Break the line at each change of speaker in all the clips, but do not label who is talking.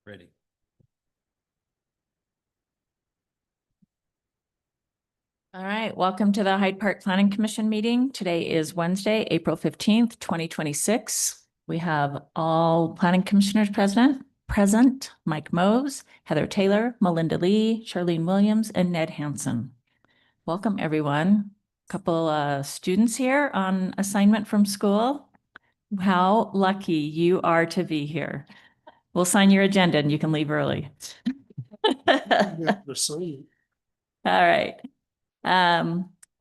Ready.
All right, welcome to the Hyde Park Planning Commission meeting. Today is Wednesday, April 15th, 2026. We have all planning commissioners present, Mike Mose, Heather Taylor, Melinda Lee, Charlene Williams, and Ned Hansen. Welcome, everyone. A couple students here on assignment from school. How lucky you are to be here. We'll sign your agenda and you can leave early.
Yeah, the same.
All right.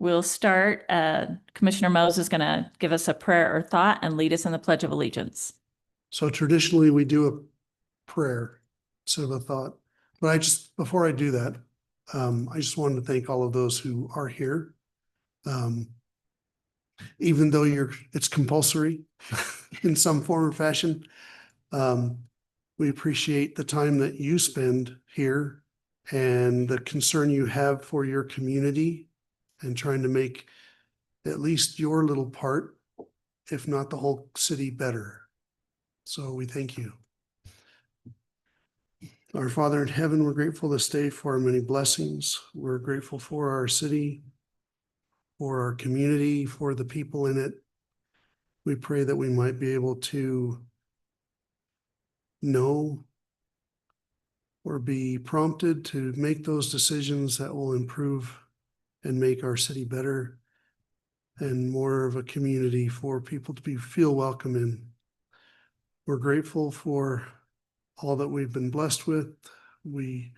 We'll start. Commissioner Mose is going to give us a prayer or thought and lead us in the Pledge of Allegiance.
So traditionally we do a prayer instead of a thought, but before I do that, I just wanted to thank all of those who are here. Even though it's compulsory in some form or fashion, we appreciate the time that you spend here and the concern you have for your community and trying to make at least your little part, if not the whole city, better. So we thank you. Our Father in heaven, we're grateful this day for our many blessings. We're grateful for our city, for our community, for the people in it. We pray that we might be able to know or be prompted to make those decisions that will improve and make our city better and more of a community for people to feel welcome in. We're grateful for all that we've been blessed with. We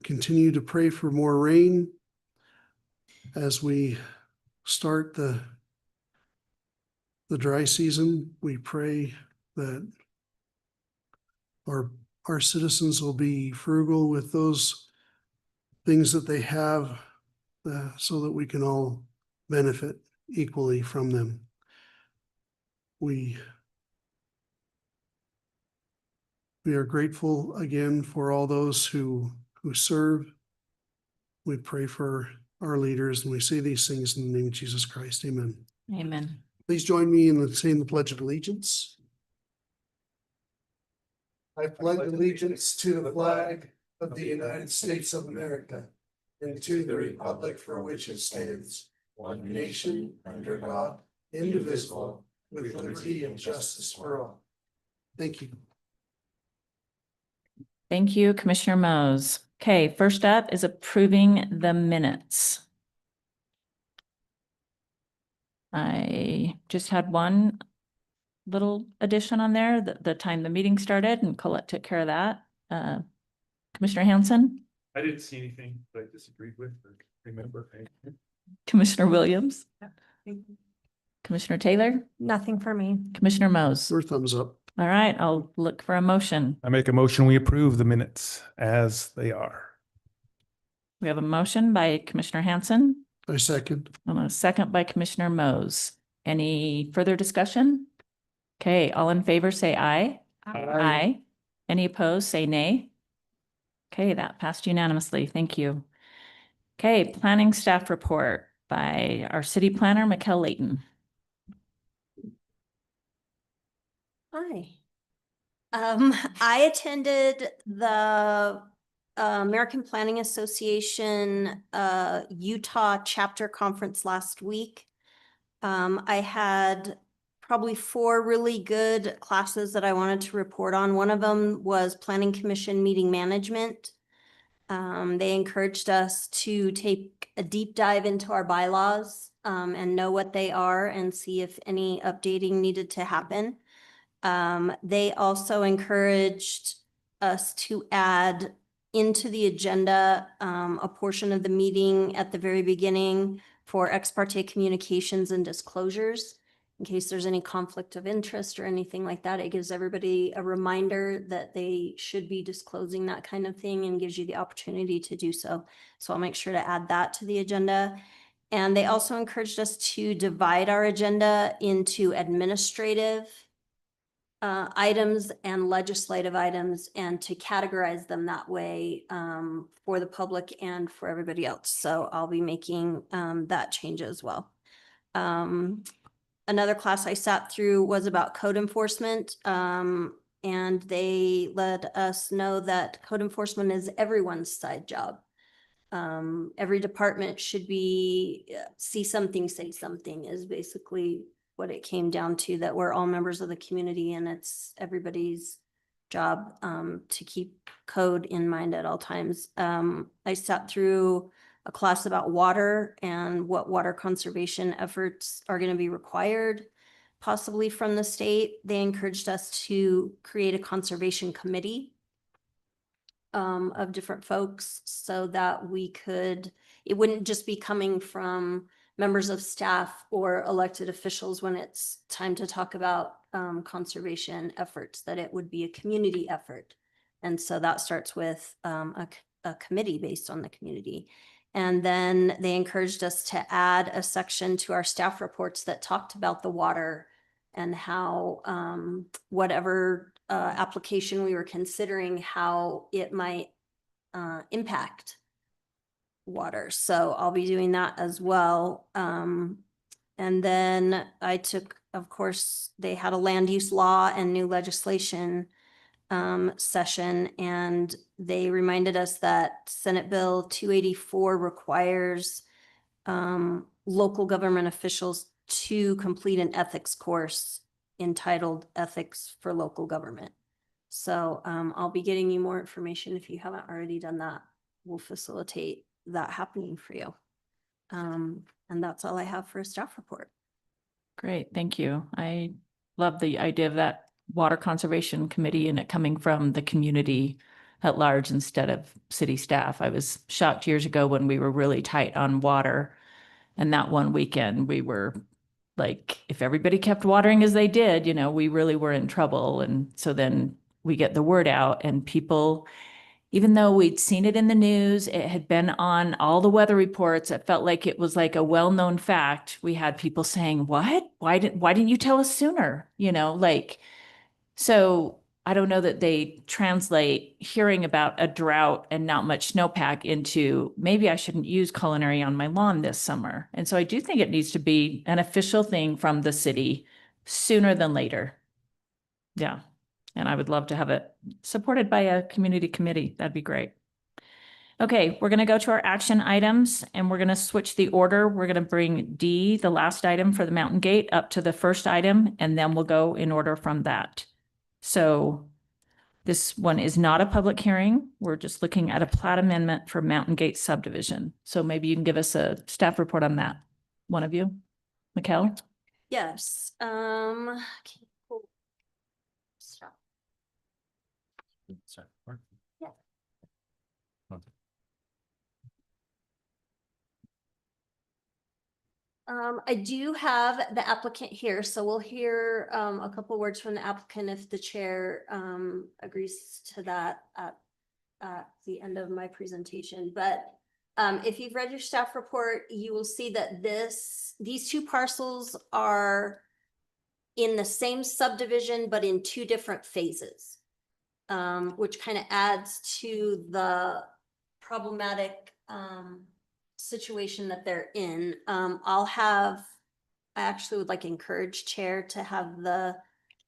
continue to pray for more rain as we start the dry season. We pray that our citizens will be frugal with those things that they have so that we can all benefit equally from them. We are grateful again for all those who serve. We pray for our leaders and we say these things in the name of Jesus Christ. Amen.
Amen.
Please join me in saying the Pledge of Allegiance. I pledge allegiance to the flag of the United States of America and to the republic for which it stands, one nation under God, indivisible, with liberty and justice for all. Thank you.
Thank you, Commissioner Mose. Okay, first up is approving the minutes. I just had one little addition on there, the time the meeting started, and Colette took care of that. Commissioner Hansen?
I didn't see anything that I disagreed with or remember.
Commissioner Williams? Commissioner Taylor?
Nothing for me.
Commissioner Mose?
Your thumbs up.
All right, I'll look for a motion.
I make a motion, we approve the minutes as they are.
We have a motion by Commissioner Hansen
I second.
and a second by Commissioner Mose. Any further discussion? Okay, all in favor say aye. Aye. Any opposed, say nay. Okay, that passed unanimously. Thank you. Okay, planning staff report by our city planner, Mikkel Layton.
Hi. I attended the American Planning Association Utah chapter conference last week. I had probably 4 really good classes that I wanted to report on. One of them was Planning Commission Meeting Management. They encouraged us to take a deep dive into our bylaws and know what they are and see if any updating needed to happen. They also encouraged us to add into the agenda a portion of the meeting at the very beginning for ex parte communications and disclosures. In case there's any conflict of interest or anything like that, it gives everybody a reminder that they should be disclosing that kind of thing and gives you the opportunity to do so. So I'll make sure to add that to the agenda. And they also encouraged us to divide our agenda into administrative items and legislative items and to categorize them that way for the public and for everybody else. So I'll be making that change as well. Another class I sat through was about code enforcement. And they let us know that code enforcement is everyone's side job. Every department should be, see something, say something is basically what it came down to, that we're all members of the community and it's everybody's job to keep code in mind at all times. I sat through a class about water and what water conservation efforts are going to be required, possibly from the state. They encouraged us to create a conservation committee of different folks so that we could, it wouldn't just be coming from members of staff or elected officials when it's time to talk about conservation efforts, that it would be a community effort. And so that starts with a committee based on the community. And then they encouraged us to add a section to our staff reports that talked about the water and how whatever application we were considering, how it might impact water. So I'll be doing that as well. And then I took, of course, they had a land use law and new legislation session, and they reminded us that Senate Bill 284 requires local government officials to complete an ethics course entitled Ethics for Local Government. So I'll be getting you more information if you haven't already done that. We'll facilitate that happening for you. And that's all I have for a staff report.
Great, thank you. I love the idea of that water conservation committee and it coming from the community at large instead of city staff. I was shocked years ago when we were really tight on water. And that one weekend we were like, if everybody kept watering as they did, you know, we really were in trouble. And so then we get the word out and people, even though we'd seen it in the news, it had been on all the weather reports, it felt like it was like a well-known fact. We had people saying, what? Why didn't you tell us sooner? You know, like, so I don't know that they translate hearing about a drought and not much snowpack into maybe I shouldn't use culinary on my lawn this summer. And so I do think it needs to be an official thing from the city sooner than later. Yeah. And I would love to have it supported by a community committee. That'd be great. Okay, we're going to go to our action items and we're going to switch the order. We're going to bring D, the last item for the Mountain Gate, up to the first item, and then we'll go in order from that. So this one is not a public hearing. We're just looking at a plat amendment for Mountain Gate subdivision. So maybe you can give us a staff report on that. One of you, Mikkel?
Yes. Okay, cool. Stop. Yeah. I do have the applicant here, so we'll hear a couple words from the applicant if the chair agrees to that at the end of my presentation. But if you've read your staff report, you will see that these two parcels are in the same subdivision, but in two different phases, which kind of adds to the problematic situation that they're in. I actually would like encourage chair to have the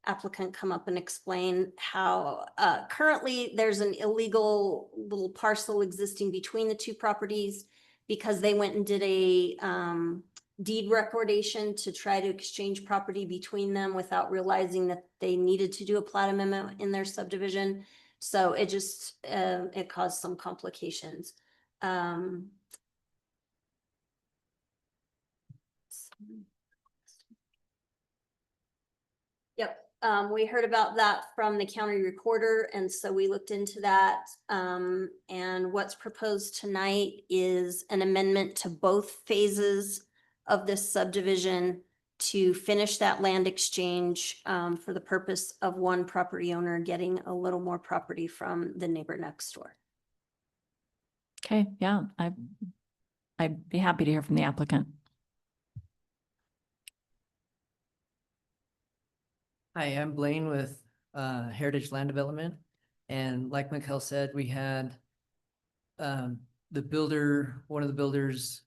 applicant come up and explain how currently there's an illegal little parcel existing between the two properties because they went and did a deed recordation to try to exchange property between them without realizing that they needed to do a plat amendment in their subdivision. So it just it caused some complications. Yep, we heard about that from the county recorder, and so we looked into that. And what's proposed tonight is an amendment to both phases of this subdivision to finish that land exchange for the purpose of one property owner getting a little more property from the neighbor next door.
Okay, yeah, I'd be happy to hear from the applicant.
Hi, I'm Blaine with Heritage Land Development. And like Mikkel said, we had the builder, one of the builders,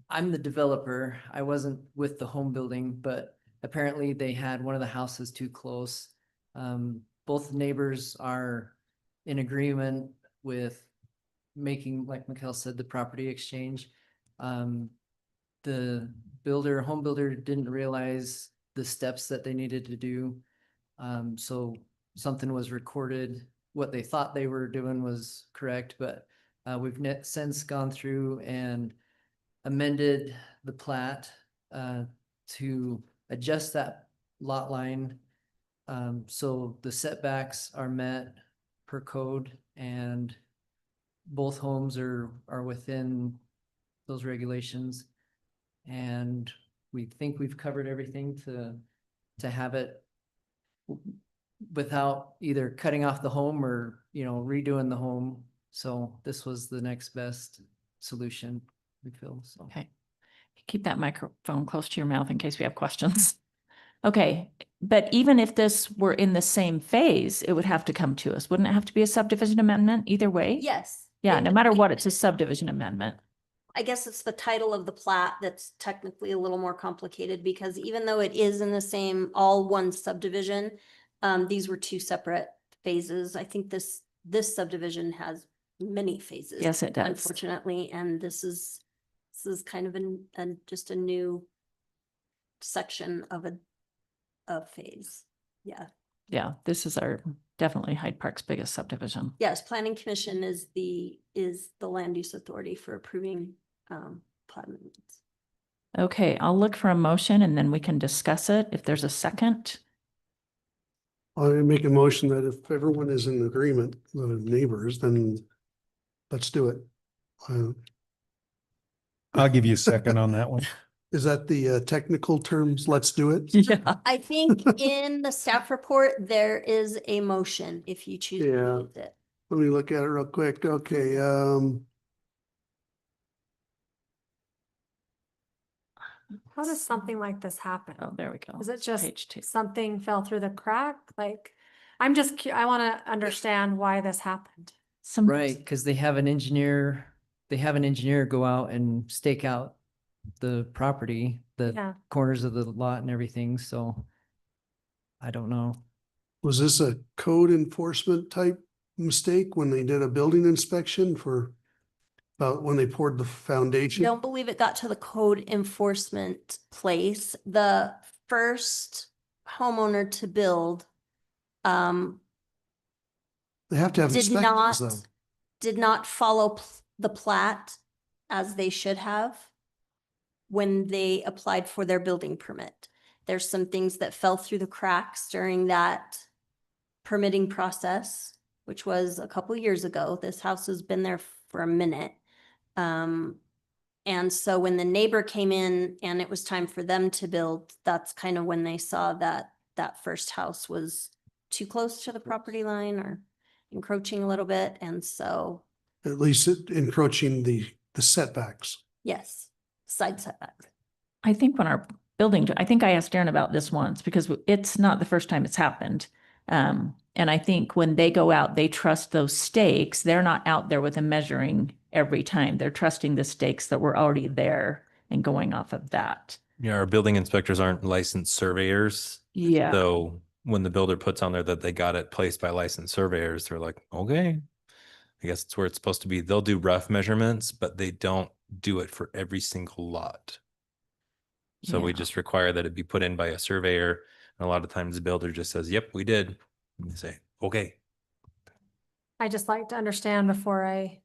I'm the developer. I wasn't with the home building, but apparently they had one of the houses too close. Both neighbors are in agreement with making, like Mikhail said, the property exchange. The home builder didn't realize the steps that they needed to do. So something was recorded. What they thought they were doing was correct, but we've since gone through and amended the plat to adjust that lot line. So the setbacks are met per code and both homes are within those regulations. And we think we've covered everything to have it without either cutting off the home or, redoing the home. So this was the next best solution, we feel, so.
Okay. Keep that microphone close to your mouth in case we have questions. Okay, but even if this were in the same phase, it would have to come to us. Wouldn't it have to be a subdivision amendment either way?
Yes.
Yeah,
It
no
would
matter
be-
what, it's a subdivision amendment.
I guess it's the title of the plat that's technically a little more complicated because even though it is in the same, all one subdivision, these were two separate phases. I think this subdivision has many phases.
Yes, it does.
Unfortunately, and this is kind of just a new section of a phase. Yeah.
Yeah, this is definitely Hyde Park's biggest subdivision.
Yes, Planning Commission is the land use authority for approving plat amendments.
Okay, I'll look for a motion and then we can discuss it if there's a second.
I make a motion that if everyone is in agreement, the neighbors, then let's do it.
I'll give you a second on that one.
Is that the technical terms? Let's do it?
Yeah.
I think in the staff report, there is a motion if you choose to
Yeah.
use it.
Let me look at it real quick. Okay,
How does something like this happen?
Oh, there we go.
Is it just
Page 2.
something fell through the crack? Like, I want to understand why this happened.
Some,
Right, because they have an engineer go out and stake out the property, the
Yeah.
corners of the lot and everything, so I don't know.
was this a code enforcement type mistake when they did a building inspection for about when they poured the foundation?
Don't believe it got to the code enforcement place. The first homeowner to build
They have to have
did not,
inspections though.
did not follow the plat as they should have when they applied for their building permit. There's some things that fell through the cracks during that permitting process, which was a couple years ago. This house has been there for a minute. And so when the neighbor came in and it was time for them to build, that's kind of when they saw that that first house was too close to the property line or encroaching a little bit. And so,
At least encroaching the setbacks.
yes, side setback.
I think when our building, I think I asked Darren about this once because it's not the first time it's happened. And I think when they go out, they trust those stakes. They're not out there with a measuring every time. They're trusting the stakes that were already there and going off of that.
Yeah, our building inspectors aren't licensed surveyors.
Yeah.
So when the builder puts on there that they got it placed by licensed surveyors, they're like, okay, I guess it's where it's supposed to be. They'll do rough measurements, but they don't do it for every single lot. So we
Yeah.
just require that it be put in by a surveyor. And a lot of times the builder just says, yep, we did. And they say, okay.
I just like to understand before I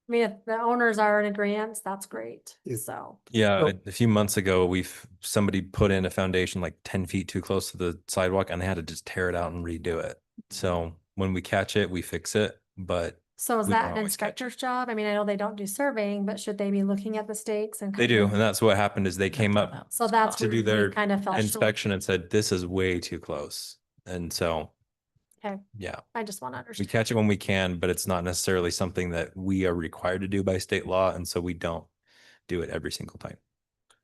if the owners are in agreement, that's great.
Yeah.
So,
Yeah,
Oh.
a few months ago, somebody put in a foundation like 10 feet too close to the sidewalk and they had to just tear it out and redo it. So when we catch it, we fix it, but
so is
We
that
don't
an
always catch
inspector's job? I mean, I know they don't do surveying, but should they be looking at the stakes and?
they
kind
do.
of-
And that's what happened is they came up
So that's
to
where
do
we
their
kind of fell short.
inspection and said, this is way too close. And so,
Okay.
yeah,
I just want to
we
understand.
catch it when we can, but it's not necessarily something that we are required to do by state law. And so we don't do it every single time.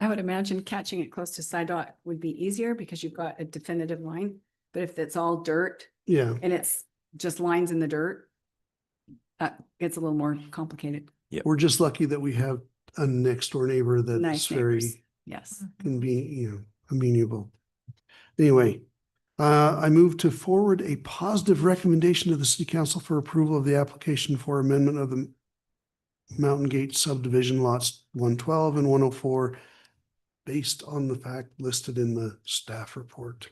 I would imagine catching it close to sidewalk would be easier because you've got a definitive line. But if it's all dirt
Yeah,
and it's just lines in the dirt, that gets a little more complicated.
we're just lucky that we have a next door neighbor that's
Nice
very,
neighbors. Yes.
can be, amenable. Anyway, I move to forward a positive recommendation to the city council for approval of the application for amendment of the Mountain Gate subdivision lots 112 and 104 based on the fact listed in the staff report.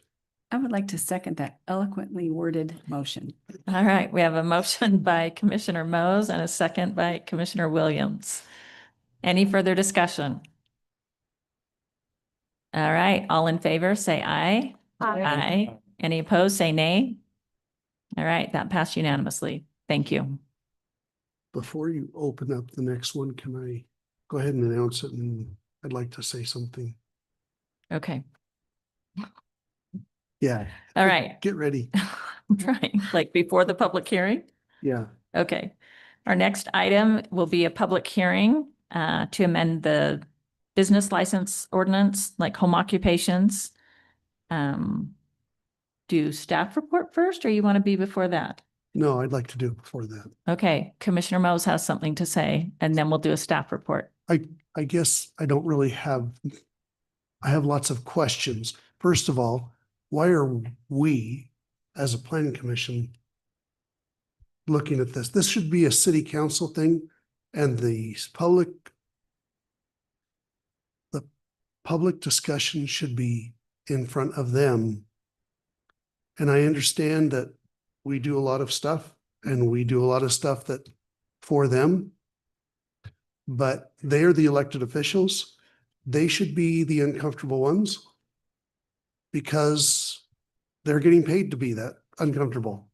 I would like to second that eloquently worded motion.
All right, we have a motion by Commissioner Mose and a second by Commissioner Williams. Any further discussion? All right, all in favor, say aye. Aye. Any opposed, say nay. All right, that passed unanimously. Thank you.
Before you open up the next one, can I go ahead and announce it? And I'd like to say something.
Okay,
Yeah.
all right.
Get ready.
I'm trying, like before the public hearing?
Yeah.
Okay. Our next item will be a public hearing to amend the business license ordinance, like home occupations. Do staff report first, or you want to be before that?
No, I'd like to do it before that.
Okay, Commissioner Mose has something to say, and then we'll do a staff report.
I guess I don't really have, I have lots of questions. First of all, why are we, as a planning commission, looking at this? This should be a city council thing, and the public discussion should be in front of them. And I understand that we do a lot of stuff, and we do a lot of stuff that for them, but they're the elected officials. They should be the uncomfortable ones because they're getting paid to be that uncomfortable.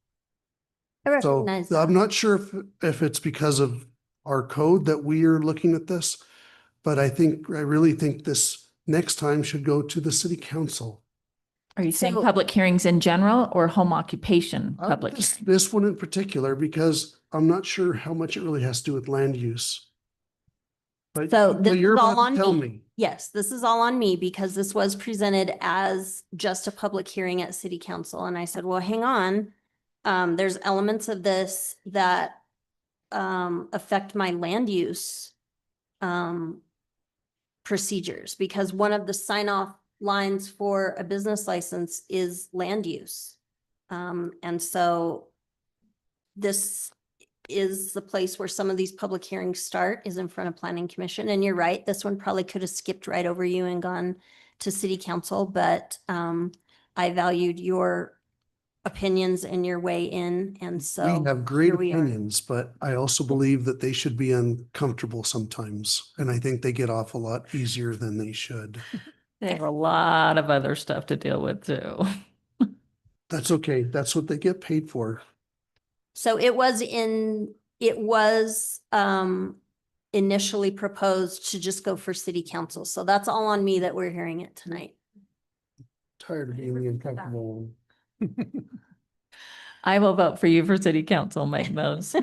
I
So
recognize that.
I'm not sure if it's because of our code that we are looking at this, but I really think this next time should go to the city council.
Are you saying
So-
public hearings in general or home occupation public?
This one in particular, because I'm not sure how much it really has to do with land use. But
So
but
this
you're
is all
about to
on
tell
me.
me.
Yes, this is all on me because this was presented as just a public hearing at city council. And I said, well, hang on. There's elements of this that affect my land use procedures, because one of the sign off lines for a business license is land use. And so this is the place where some of these public hearings start, is in front of planning commission. And you're right, this one probably could have skipped right over you and gone to city council, but I valued your opinions and your way in, and so.
We have great
here we are.
opinions, but I also believe that they should be uncomfortable sometimes. And I think they get off a lot easier than they should.
They have a lot of other stuff to deal with too.
That's okay. That's what they get paid for.
So it was initially proposed to just go for city council. So that's all on me that we're hearing it tonight.
Tired of being the uncomfortable one.
I will vote for you for city council, Mike Mose.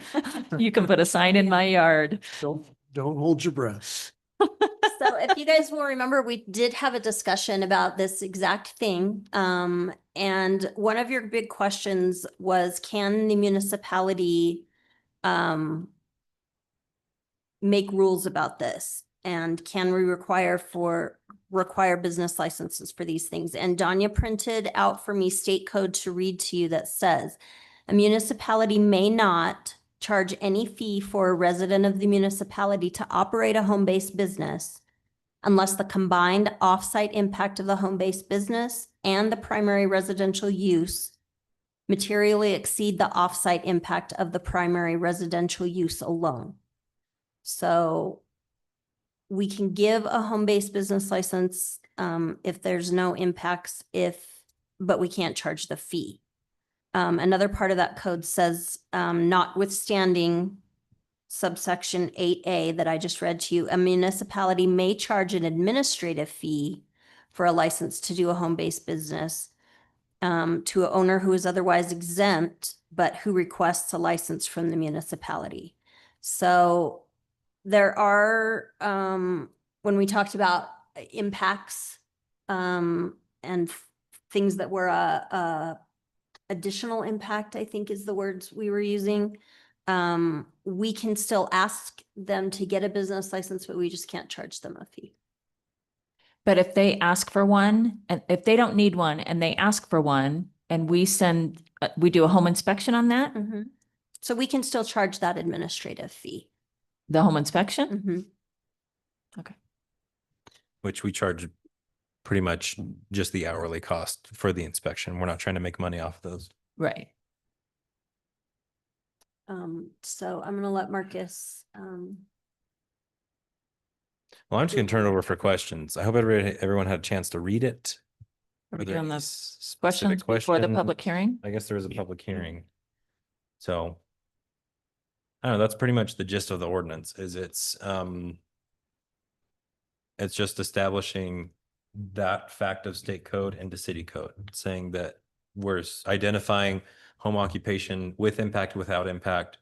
You can put a sign in my yard.
Don't hold your breath.
So if you guys will remember, we did have a discussion about this exact thing. And one of your big questions was, can the municipality make rules about this? And can we require business licenses for these things? And Danya printed out for me state code to read to you that says, a municipality may not charge any fee for a resident of the municipality to operate a home-based business unless the combined off-site impact of the home-based business and the primary residential use materially exceed the off-site impact of the primary residential use alone. So we can give a home-based business license if there's no impacts, but we can't charge the fee. Another part of that code says, notwithstanding subsection 8A that I just read to you, a municipality may charge an administrative fee for a license to do a home-based business to an owner who is otherwise exempt, but who requests a license from the municipality. So there are, when we talked about impacts and things that were additional impact, I think is the words we were using. We can still ask them to get a business license, but we just can't charge them a fee.
But if they ask for one, and if they don't need one and they ask for one, and we send, we do a home inspection on that,
Mhm. So we can still charge that administrative fee.
the home inspection?
Mhm.
Which we charge pretty much just the hourly cost for the inspection. We're not trying to make money off of those.
Right.
So I'm gonna let Marcus,
Well, I'm just gonna turn it over for questions. I hope everyone had a chance to read it.
Are
Are
we
there
doing
any
the
specific
questions before the
questions?
public hearing?
I guess there is a public hearing. So I don't know, that's pretty much the gist of the ordinance is it's just establishing that fact of state code into city code, saying that we're identifying home occupation with impact, without impact.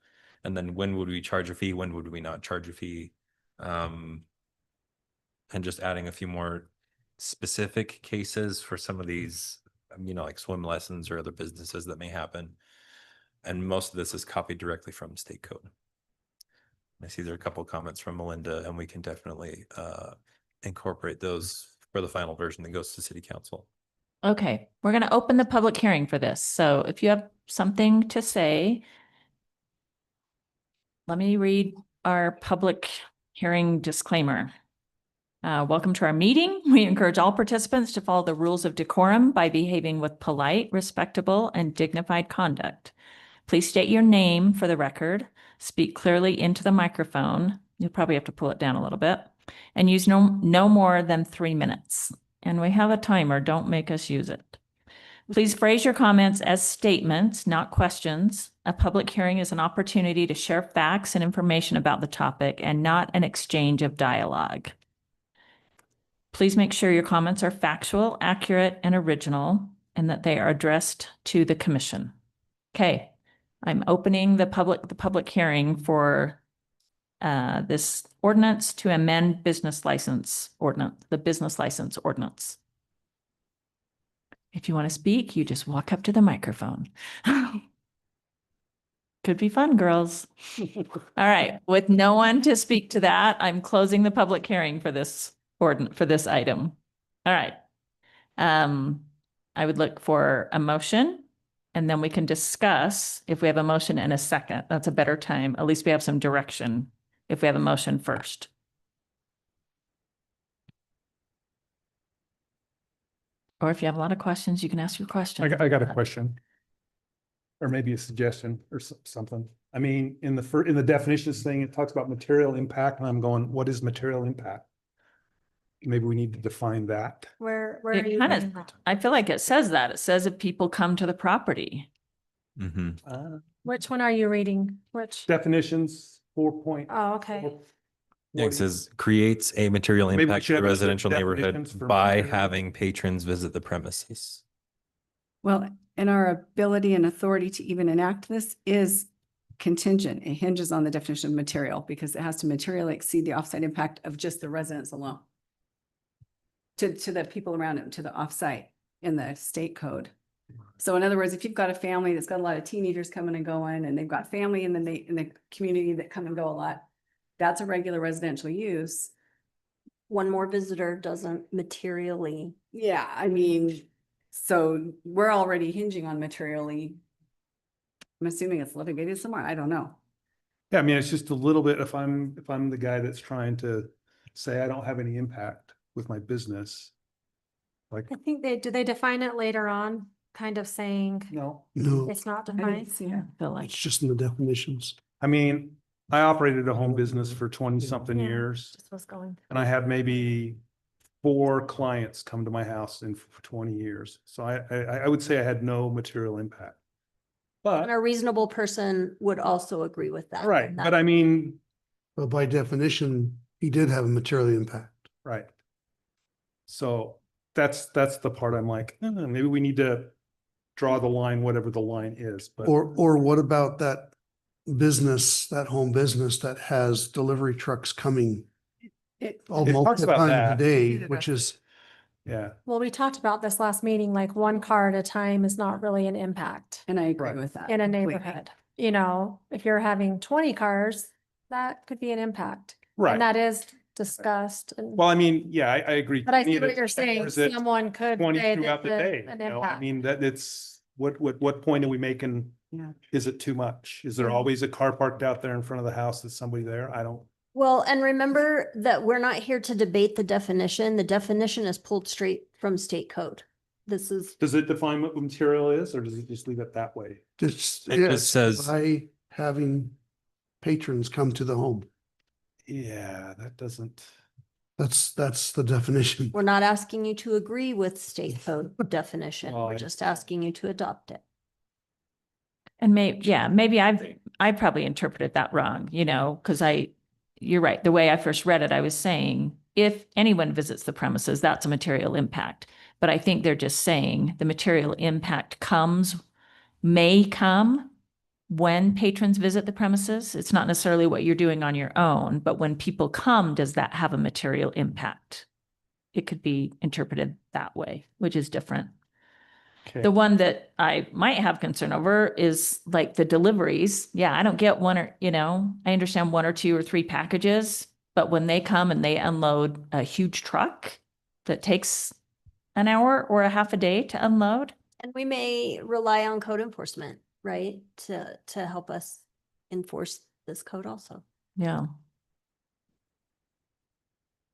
And then when would we charge a fee? When would we not charge a fee? And just adding a few more specific cases for some of these, like swim lessons or other businesses that may happen. And most of this is copied directly from state code. I see there are a couple of comments from Melinda, and we can definitely incorporate those for the final version that goes to city council.
Okay, we're going to open the public hearing for this. So if you have something to say, let me read our public hearing disclaimer. Welcome to our meeting. We encourage all participants to follow the rules of decorum by behaving with polite, respectable, and dignified conduct. Please state your name for the record, speak clearly into the microphone. You'll probably have to pull it down a little bit, and use no more than 3 minutes. And we have a timer. Don't make us use it. Please phrase your comments as statements, not questions. A public hearing is an opportunity to share facts and information about the topic and not an exchange of dialogue. Please make sure your comments are factual, accurate, and original, and that they are addressed to the commission. Okay, I'm opening the public hearing for this ordinance to amend business license ordinance, the business license ordinance. If you want to speak, you just walk up to the microphone. Could be fun, girls. All right, with no one to speak to that, I'm closing the public hearing for this for this item. All right. I would look for a motion, and then we can discuss if we have a motion and a second. That's a better time. At least we have some direction if we have a motion first. Or if you have a lot of questions, you can ask your question.
I got a question. Or maybe a suggestion or something. I mean, in the definitions thing, it talks about material impact, and I'm going, what is material impact? Maybe we need to define that.
Where are
It
you
kind
getting
of,
that?
I feel like it says that. It says if people come to the property.
Which one are you reading? Which?
Definitions 4.
Oh, okay.
Yeah, it says creates a material
Maybe we
impact
should
to the
have a set of
residential neighborhood
definitions for
by
material.
having patrons visit the premises.
Well, and our ability and authority to even enact this is contingent. It hinges on the definition of material because it has to materially exceed the offsite impact of just the residents alone. To the people around it, to the offsite in the state code. So in other words, if you've got a family that's got a lot of teenagers coming and going, and they've got family in the community that come and go a lot, that's a regular residential use.
one more visitor doesn't materially.
Yeah, I mean, so we're already hinging on materially. I'm assuming it's litigated somewhere. I don't know.
Yeah, I mean, it's just a little bit, if I'm the guy that's trying to say I don't have any impact with my business. Like,
I think do they define it later on, kind of saying
no,
No,
it's not
I didn't
defined?
see it.
I feel like
it's just in the definitions.
I mean, I operated a home business for 20-something
Yeah.
years,
Just was going.
and I had maybe 4 clients come to my house for 20 years. So I would say I had no material impact.
And
But,
a reasonable person would also agree with that.
right,
and
but
that-
I mean,
But by definition, he did have a material impact.
right. So that's the part I'm like, maybe we need to draw the line, whatever the line is, but.
Or what about that business, that home business that has delivery trucks coming
It,
all
It talks
multiple
about
times a
that.
day,
It
which is,
Yeah,
Well, we talked about this last meeting, like one car at a time is not really an impact
and I agree
Right.
with that.
in a
completely.
neighborhood. You know, if you're having 20 cars, that could be an impact.
right.
And that is discussed and.
Well, I mean, yeah, I agree.
But I see
20
what
to-
you're saying.
or is it
Someone could
20
say
throughout
that
the day,
an
you know, I
impact.
mean, that it's, what point are we making?
Yeah.
Is it too much? Is there
Yeah.
always a car parked out there in front of the house? Is somebody there? I don't.
Well, and remember that we're not here to debate the definition. The definition is pulled straight from state code. This is,
Does it define what material is, or does it just leave it that way?
Just,
It just
yes,
says-
by having patrons come to the home.
Yeah, that doesn't.
That's the definition.
we're not asking you to agree with state code definition.
Well,
We're
I-
just asking you to adopt it.
And maybe I probably interpreted that wrong, you know, because you're right. The way I first read it, I was saying, if anyone visits the premises, that's a material impact. But I think they're just saying the material impact may come when patrons visit the premises. It's not necessarily what you're doing on your own, but when people come, does that have a material impact? It could be interpreted that way, which is different.
Okay.
The one that I might have concern over is like the deliveries. Yeah, I don't get one or, you know, I understand 1 or 2 or 3 packages, but when they come and they unload a huge truck that takes an hour or a half a day to unload.
And we may rely on code enforcement, right? To help us enforce this code also.
Yeah.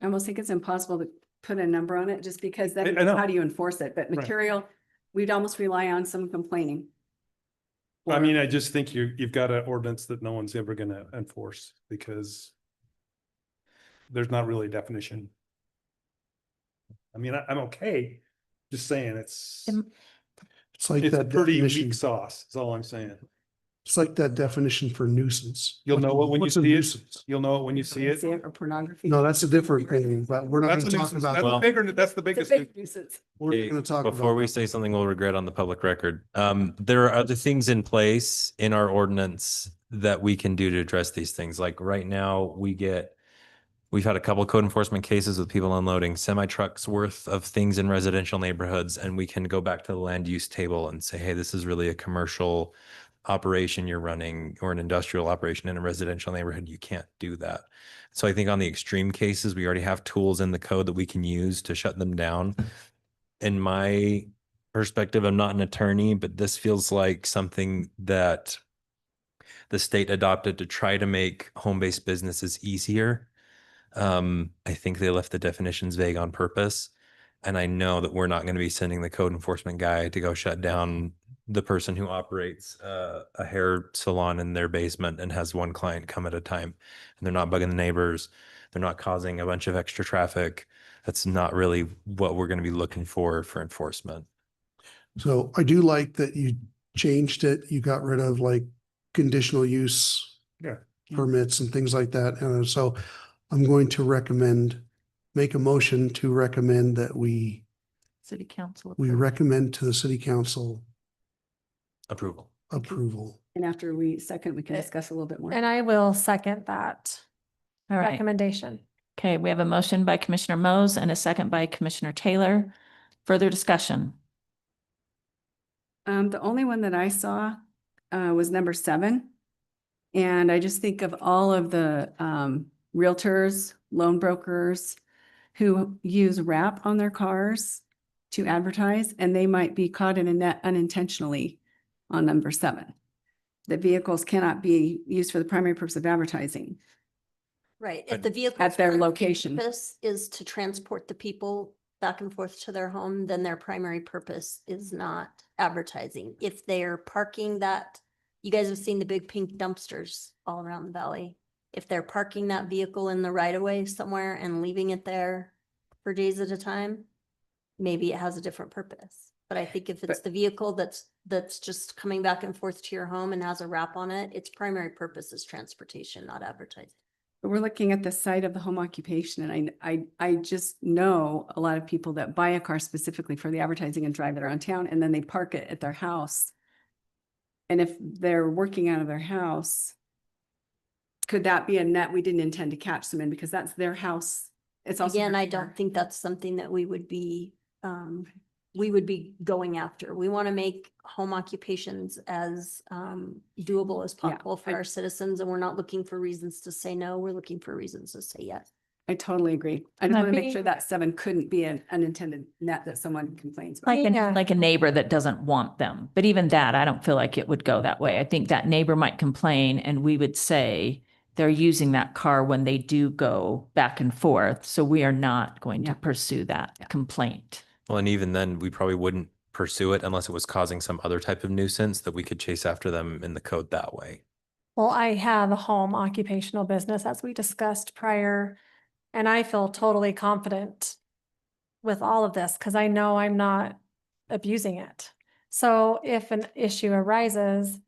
I almost think it's impossible to put a number on it just because then
I know.
how do you enforce it? But
Right.
material, we'd almost rely on someone complaining.
I mean, I just think you've got an ordinance that no one's ever gonna enforce because there's not really a definition. I mean, I'm okay, just saying it's
It's like
a
that
pretty
definition.
weak sauce, is all I'm saying.
It's like that definition for nuisance.
You'll know it when you
What's a
see it.
nuisance?
You'll know it when you see it.
See it or pornography.
No, that's a different thing, but we're not
That's a
gonna talk
nuisance.
about
That's
Well-
the bigger, that's the
It's a
biggest.
big nuisance.
We're
Hey,
gonna talk
Before
about
we
that.
say something we'll regret on the public record, there are other things in place in our ordinance that we can do to address these things. Like right now, we've had a couple of code enforcement cases with people unloading semi trucks worth of things in residential neighborhoods. And we can go back to the land use table and say, hey, this is really a commercial operation you're running or an industrial operation in a residential neighborhood. You can't do that. So I think on the extreme cases, we already have tools in the code that we can use to shut them down. In my perspective, I'm not an attorney, but this feels like something that the state adopted to try to make home-based businesses easier. I think they left the definitions vague on purpose. And I know that we're not going to be sending the code enforcement guy to go shut down the person who operates a hair salon in their basement and has one client come at a time. And they're not bugging the neighbors. They're not causing a bunch of extra traffic. That's not really what we're going to be looking for enforcement.
So I do like that you changed it. You got rid of like conditional use
Yeah.
permits and things like that. And so I'm going to make a motion to recommend that we
City council.
we
approve.
recommend to the city council
Approval.
approval.
And after we can discuss a little bit more.
And I will second that
All right.
recommendation.
Okay, we have a motion by Commissioner Mose and a second by Commissioner Taylor. Further discussion.
The only one that I saw was number 7. And I just think of all of the realtors, loan brokers who use wrap on their cars to advertise, and they might be caught in a net unintentionally on number 7. The vehicles cannot be used for the primary purpose of advertising.
Right.
But-
If the vehicle.
At their location.
Purpose is to transport the people back and forth to their home, then their primary purpose is not advertising. If they're parking that, you guys have seen the big pink dumpsters all around the valley. If they're parking that vehicle in the right of way somewhere and leaving it there for days at a time, maybe it has a different purpose. But I think if it's the vehicle that's just coming back and forth to your home and has a wrap on it, its primary purpose is transportation, not advertising.
But we're looking at the site of the home occupation, and I just know a lot of people that buy a car specifically for the advertising and drive it around town, and then they park it at their house. And if they're working out of their house, could that be a net we didn't intend to catch them in because that's their house? It's also.
Again,
their
I
car.
don't think that's something that we would be going after. We want to make home occupations as doable as
Yeah,
possible for
I-
our citizens, and we're not looking for reasons to say no, we're looking for reasons to say yes.
I totally agree. I just
Might
want to make
be-
sure that 7 couldn't be an unintended net that someone complains about.
Like
Yeah.
like a neighbor that doesn't want them. But even that, I don't feel like it would go that way. I think that neighbor might complain and we would say they're using that car when they do go back and forth. So we are not going to
Yeah.
pursue that complaint.
Well, and even then, we probably wouldn't pursue it unless it was causing some other type of nuisance that we could chase after them in the code that way.
Well, I have a home occupational business, as we discussed prior, and I feel totally confident with all of this, because I know I'm not abusing it. So if an issue arises,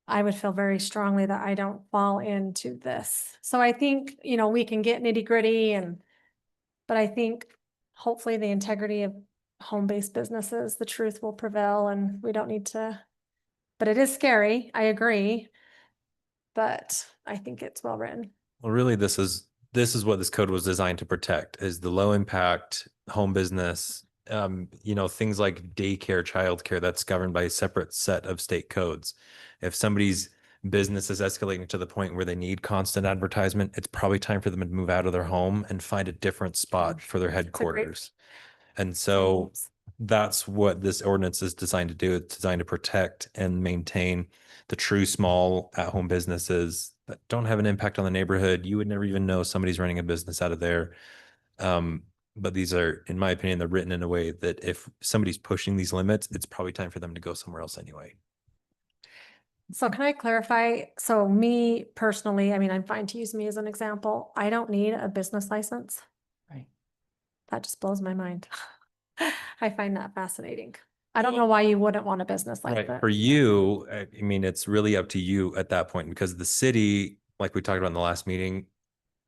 I would feel very strongly that I don't fall into this. So I think, we can get nitty gritty but I think hopefully the integrity of home-based businesses, the truth will prevail and we don't need to, but it is scary, I agree. But I think it's well written.
Well, really, this is what this code was designed to protect, is the low impact home business. Things like daycare, childcare, that's governed by a separate set of state codes. If somebody's business is escalating to the point where they need constant advertisement, it's probably time for them to move out of their home and find a different spot for their headquarters. And so that's what this ordinance is designed to do. It's designed to protect and maintain the true small at-home businesses that don't have an impact on the neighborhood. You would never even know somebody's running a business out of there. But these are, in my opinion, they're written in a way that if somebody's pushing these limits, it's probably time for them to go somewhere else anyway.
So can I clarify? So me personally, I mean, I'm fine to use me as an example. I don't need a business license.
Right.
That just blows my mind. I find that fascinating. I don't know why you wouldn't want a business like that.
For you, I mean, it's really up to you at that point, because the city, like we talked about in the last meeting,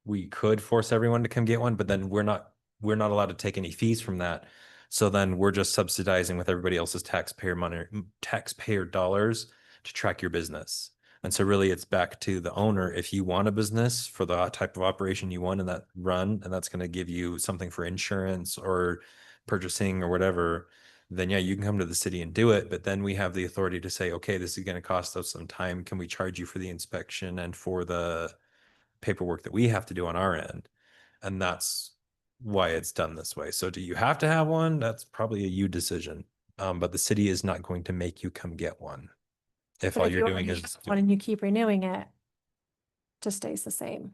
we could force everyone to come get one, but then we're not allowed to take any fees from that. So then we're just subsidizing with everybody else's taxpayer money, taxpayer dollars to track your business. And so really it's back to the owner. If you want a business for the type of operation you want in that run, and that's going to give you something for insurance or purchasing or whatever, then yeah, you can come to the city and do it. But then we have the authority to say, okay, this is going to cost us some time. Can we charge you for the inspection and for the paperwork that we have to do on our end? And that's why it's done this way. So do you have to have one? That's probably a you decision. But the city is not going to make you come get one. If
But
all
if
you're
you
doing
already
is
have one and you keep renewing it, just stays the same.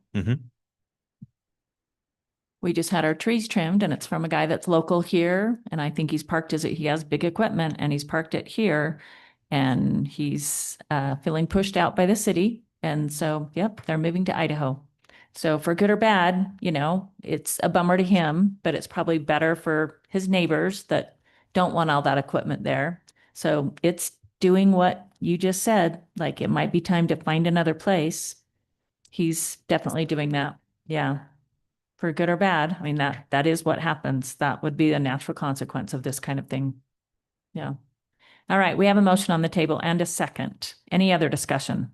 We just had our trees trimmed and it's from a guy that's local here. And I think he's parked he has big equipment and he's parked it here. And he's feeling pushed out by the city. And so, yep, they're moving to Idaho. So for good or bad, it's a bummer to him, but it's probably better for his neighbors that don't want all that equipment there. So it's doing what you just said, like it might be time to find another place. He's definitely doing that. Yeah. For good or bad. I mean, that is what happens. That would be a natural consequence of this kind of thing. Yeah. All right. We have a motion on the table and a second. Any other discussion?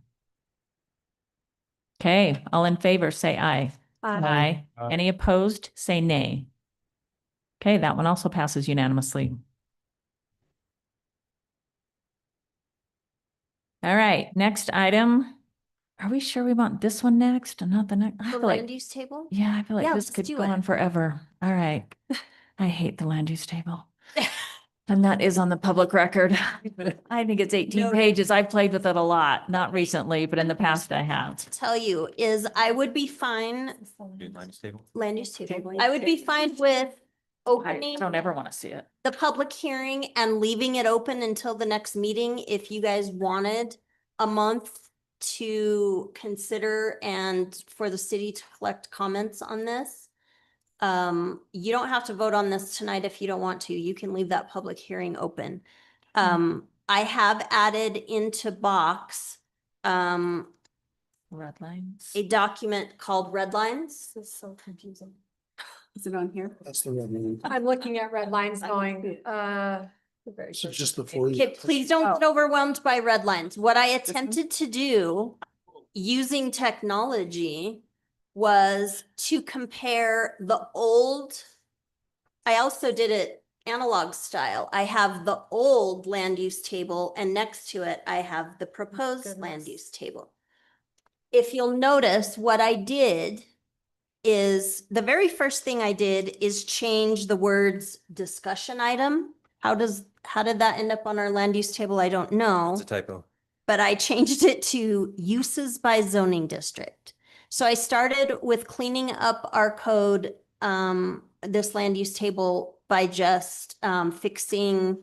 Okay. All in favor, say aye. Aye.
Aye.
Any opposed, say nay. Okay. That one also passes unanimously. All right. Next item. Are we sure we want this one next and not the next? I
The
feel like,
land use table?
yeah, I feel like
Yeah,
this
let's
could
do
go
it.
on forever. All right. I hate the land use table. And that is on the public record. I think it's 18
Noted.
pages. I've played with it a lot, not recently, but in the past I have.
Tell you is I would be fine, land use table. I would be fine with
I
opening
don't ever want to see it.
the public hearing and leaving it open until the next meeting if you guys wanted a month to consider and for the city to collect comments on this. You don't have to vote on this tonight if you don't want to. You can leave that public hearing open. I have added into box
Red lines.
a document called red lines.
This is so confusing.
Is it on here?
That's the red line.
I'm looking at red lines
I don't see
going,
it.
So just the form.
Okay, please don't get overwhelmed by red lines. What I
one?
attempted to do using technology was to compare the old. I also did it analog style. I have the old land use table and next to it, I have the proposed land
Goodness.
use table. If you'll notice what I did is the very first thing I did is change the words discussion item. How did that end up on our land use table? I don't know.
It's a typo.
But I changed it to uses by zoning district. So I started with cleaning up our code, this land use table by just fixing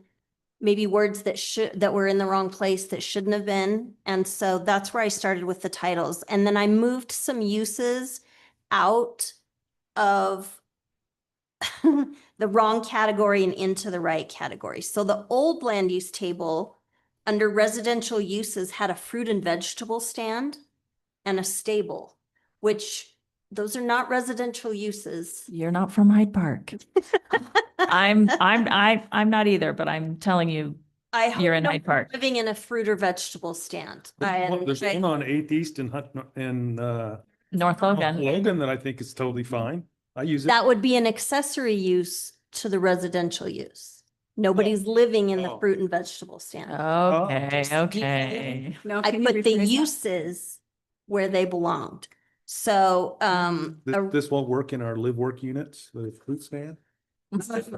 maybe words that were in the wrong place that shouldn't have been. And so that's where I started with the titles. And then I moved some uses out of the wrong category and into the right category. So the old land use table under residential uses had a fruit and vegetable stand and a stable, which those are not residential uses.
You're not from Hyde Park. I'm not either, but I'm telling you,
I hope
You're in
no
Hyde
one's
Park.
living in a fruit or vegetable stand.
There's one on 8th East in
North Logan.
Logan that I think is totally fine. I use it.
That would be an accessory use to the residential use. Nobody's living in the
Oh.
fruit and vegetable stand.
Okay,
Just-
okay.
No,
I
can you
put the
rephrase that?
uses where they belonged. So,
This won't work in our live work units, the fruit stand.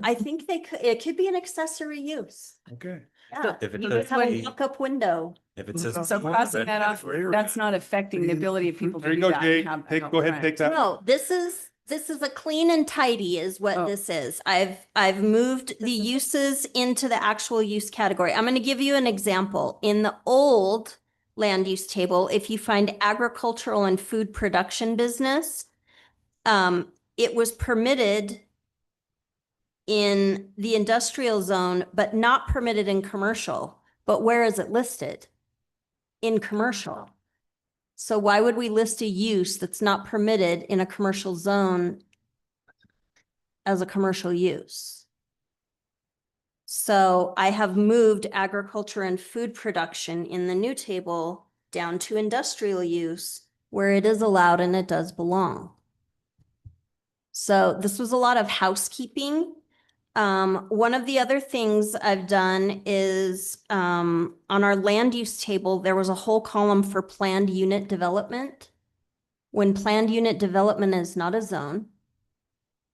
I think it could be an accessory use.
Okay.
Yeah.
If it
You
says
just have a
A-
walk-up window.
If it says.
So crossing that off, that's not affecting the ability of people to
There you
do
go,
that.
Jay.
and have
Take,
an
go ahead,
open
take
front.
that.
No, this is a clean and tidy is what
Oh.
this is. I've moved the uses into the actual use category. I'm going to give you an example. In the old land use table, if you find agricultural and food production business, it was permitted in the industrial zone, but not permitted in commercial. But where is it listed? In commercial. So why would we list a use that's not permitted in a commercial zone as a commercial use? So I have moved agriculture and food production in the new table down to industrial use where it is allowed and it does belong. So this was a lot of housekeeping. One of the other things I've done is, on our land use table, there was a whole column for planned unit development. When planned unit development is not a zone,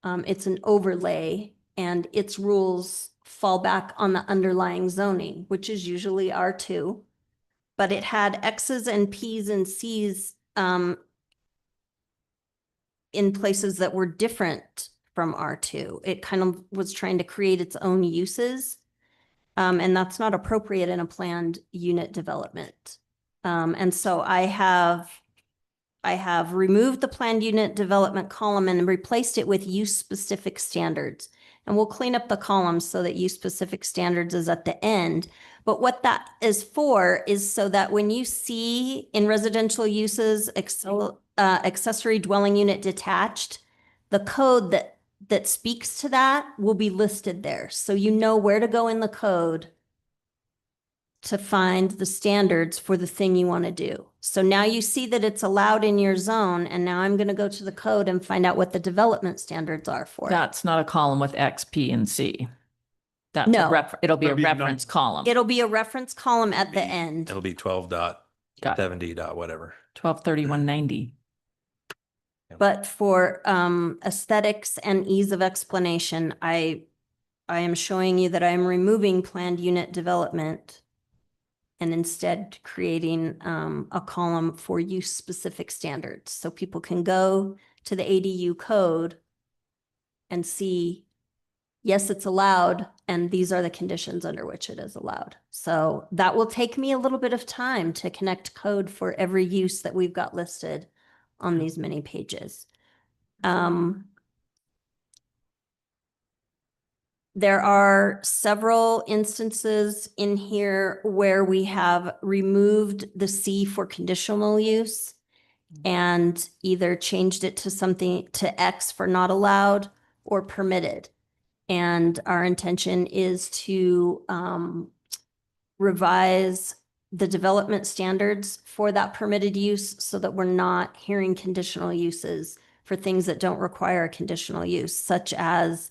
it's an overlay and its rules fall back on the underlying zoning, which is usually R2. But it had X's and P's and C's, in places that were different from R2. It kind of was trying to create its own uses. And that's not appropriate in a planned unit development. And so I have removed the planned unit development column and replaced it with use specific standards. And we'll clean up the columns so that use specific standards is at the end. But what that is for is so that when you see in residential uses, accessory dwelling unit detached, the code that speaks to that will be listed there. So you know where to go in the code to find the standards for the thing you want to do. So now you see that it's allowed in your zone, and now I'm going to go to the code and find out what the development standards are for it.
That's not a column with X, P, and C. That's
No.
it'll be a
That'd be
reference column.
It'll be a reference column at the end.
It'll be 12.70 dot whatever.
123190.
But for aesthetics and ease of explanation, I am showing you that I am removing planned unit development and instead creating a column for use specific standards. So people can go to the ADU code and see, yes, it's allowed, and these are the conditions under which it is allowed. So that will take me a little bit of time to connect code for every use that we've got listed on these many pages. There are several instances in here where we have removed the C for conditional use and either changed it to something to X for not allowed or permitted. And our intention is to revise the development standards for that permitted use so that we're not hearing conditional uses for things that don't require a conditional use, such as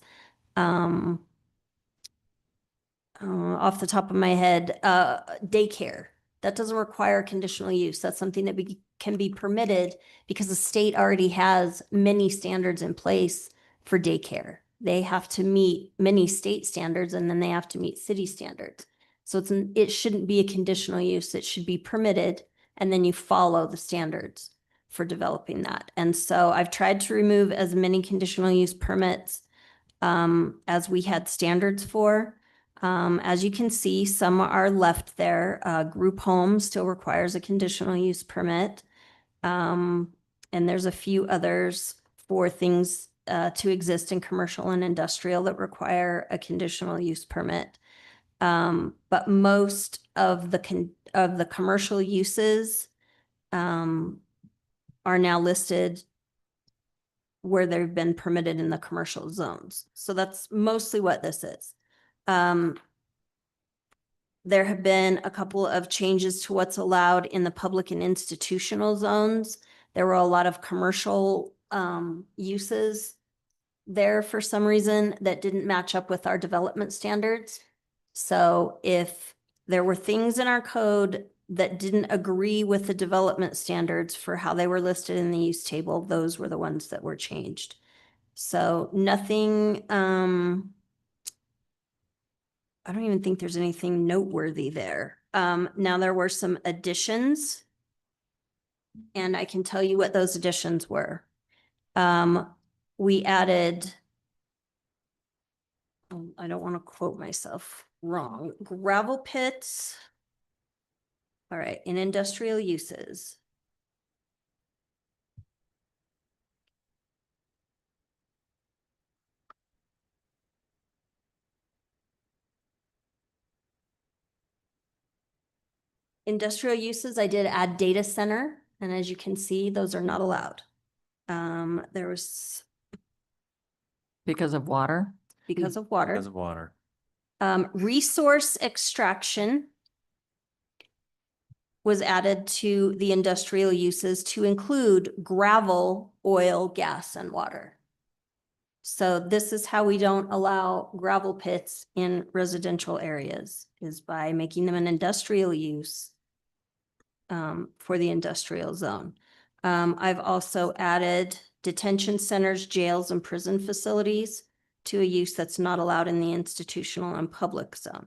off the top of my head, daycare. That doesn't require conditional use. That's something that can be permitted because the state already has many standards in place for daycare. They have to meet many state standards and then they have to meet city standards. So it shouldn't be a conditional use. It should be permitted and then you follow the standards for developing that. And so I've tried to remove as many conditional use permits as we had standards for. As you can see, some are left there. Group home still requires a conditional use permit. And there's a few others for things to exist in commercial and industrial that require a conditional use permit. But most of the commercial uses are now listed where they've been permitted in the commercial zones. So that's mostly what this is. There have been a couple of changes to what's allowed in the public and institutional zones. There were a lot of commercial uses there for some reason that didn't match up with our development standards. So if there were things in our code that didn't agree with the development standards for how they were listed in the use table, those were the ones that were changed. So nothing, I don't even think there's anything noteworthy there. Now there were some additions and I can tell you what those additions were. We added, I don't want to quote myself wrong, gravel pits. All right, in industrial uses. Industrial uses, I did add data center, and as you can see, those are not allowed. There was
Because of water?
because of water.
Because of water.
Resource extraction was added to the industrial uses to include gravel, oil, gas, and water. So this is how we don't allow gravel pits in residential areas, is by making them an industrial use for the industrial zone. I've also added detention centers, jails, and prison facilities to a use that's not allowed in the institutional and public zone.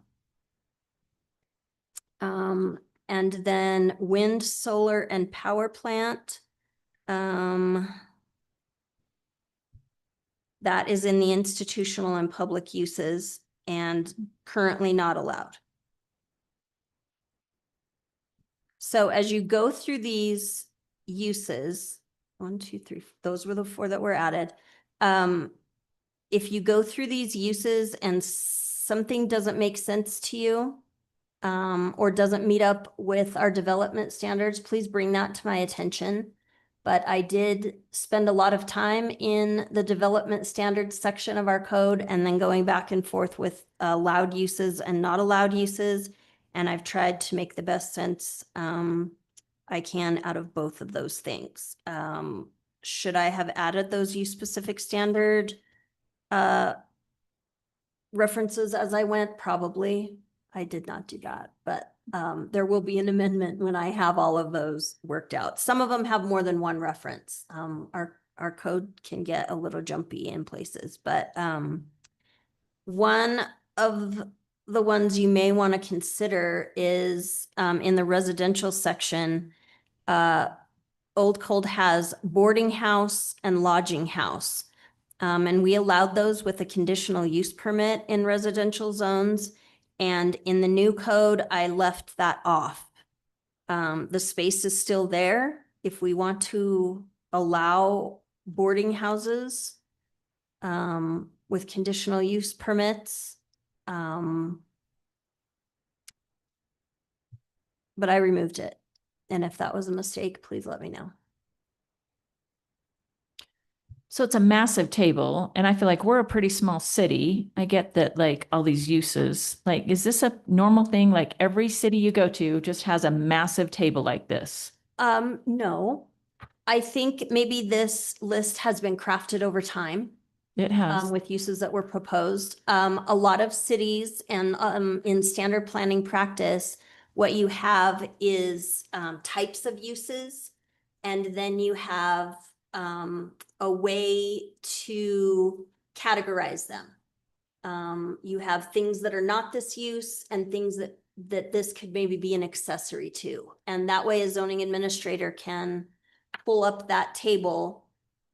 And then wind, solar, and power plant. That is in the institutional and public uses and currently not allowed. So as you go through these uses, 1, 2, 3, those were the 4 that were added. If you go through these uses and something doesn't make sense to you, or doesn't meet up with our development standards, please bring that to my attention. But I did spend a lot of time in the development standards section of our code and then going back and forth with allowed uses and not allowed uses. And I've tried to make the best sense I can out of both of those things. Should I have added those use specific standard references as I went? Probably. I did not do that, but there will be an amendment when I have all of those worked out. Some of them have more than one reference. Our code can get a little jumpy in places, but one of the ones you may want to consider is in the residential section. Old Code has boarding house and lodging house. And we allowed those with a conditional use permit in residential zones. And in the new code, I left that off. The space is still there. If we want to allow boarding houses with conditional use permits. But I removed it. And if that was a mistake, please let me know.
So it's a massive table and I feel like we're a pretty small city. I get that like all these uses, like, is this a normal thing? Like every city you go to just has a massive table like this?
No, I think maybe this list has been crafted over time.
It has.
With uses that were proposed. A lot of cities and in standard planning practice what you have is types of uses, and then you have a way to categorize them. You have things that are not this use and things that this could maybe be an accessory to. And that way a zoning administrator can pull up that table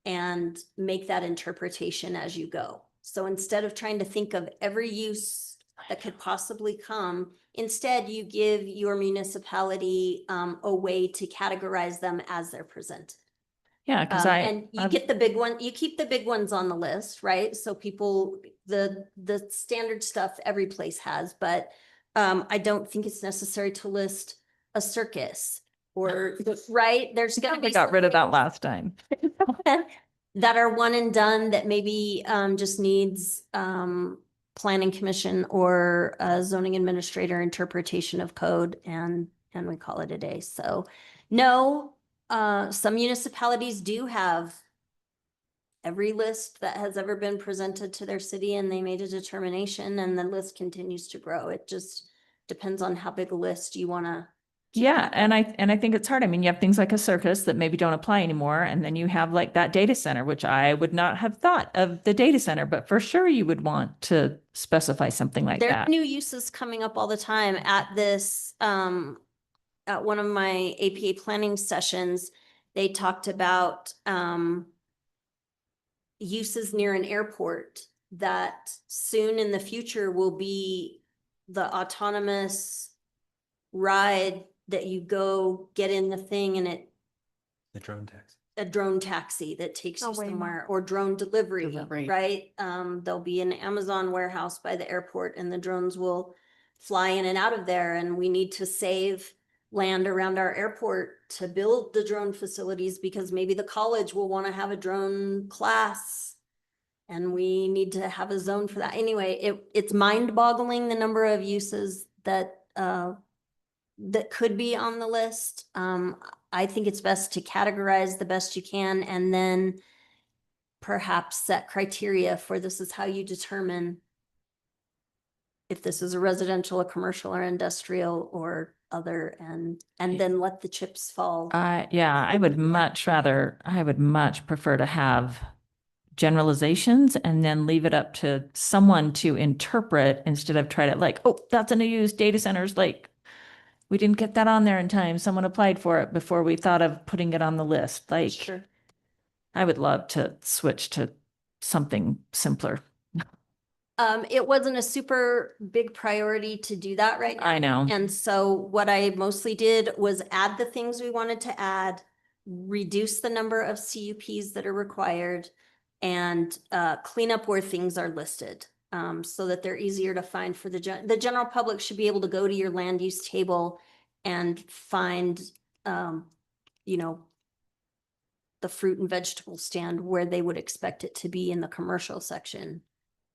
and make that interpretation as you go. So instead of trying to think of every use that could possibly come, instead you give your municipality a way to categorize them as they're presented.
Yeah, because
And you get the big one, you keep the big ones on the list, right? So people, the standard stuff every place has, but I don't think it's necessary to list a circus or, right? There's gonna
we
be
got
some
rid of that
things
last time.
that are one and done that maybe just needs planning commission or a zoning administrator interpretation of code, and we call it a day. So no, some municipalities do have every list that has ever been presented to their city, and they made a determination, and the list continues to grow. It just depends on how big a list you want to.
Yeah, and I think it's hard. I mean, you have things like a circus that maybe don't apply anymore, and then you have like that data center, which I would not have thought of the data center, but for sure you would want to specify something like
There are
that.
new uses coming up all the time at this, at one of my APA planning sessions, they talked about, uses near an airport that soon in the future will be the autonomous ride that you go get in the thing and
The drone taxi.
a drone taxi that takes you
Oh, wait.
somewhere, or drone delivery,
Delivery.
right? There'll be an Amazon warehouse by the airport and the drones will fly in and out of there, and we need to save land around our airport to build the drone facilities because maybe the college will want to have a drone class. And we need to have a zone for that. Anyway, it's mind-boggling the number of uses that that could be on the list. I think it's best to categorize the best you can and then perhaps set criteria for this is how you determine if this is a residential, a commercial or industrial or other, and then let the chips fall.
Yeah, I would much prefer to have generalizations and then leave it up to someone to interpret instead of try to like, oh, that's a new use data centers, like we didn't get that on there in time. Someone applied for it before we thought of putting it on the list. Like,
Sure.
I would love to switch to something simpler.
It wasn't a super big priority to do that right now.
I know.
And so what I mostly did was add the things we wanted to add, reduce the number of CUPs that are required, and clean up where things are listed, so that they're easier to find for the general public should be able to go to your land use table and find, you know, the fruit and vegetable stand where they would expect it to be in the commercial section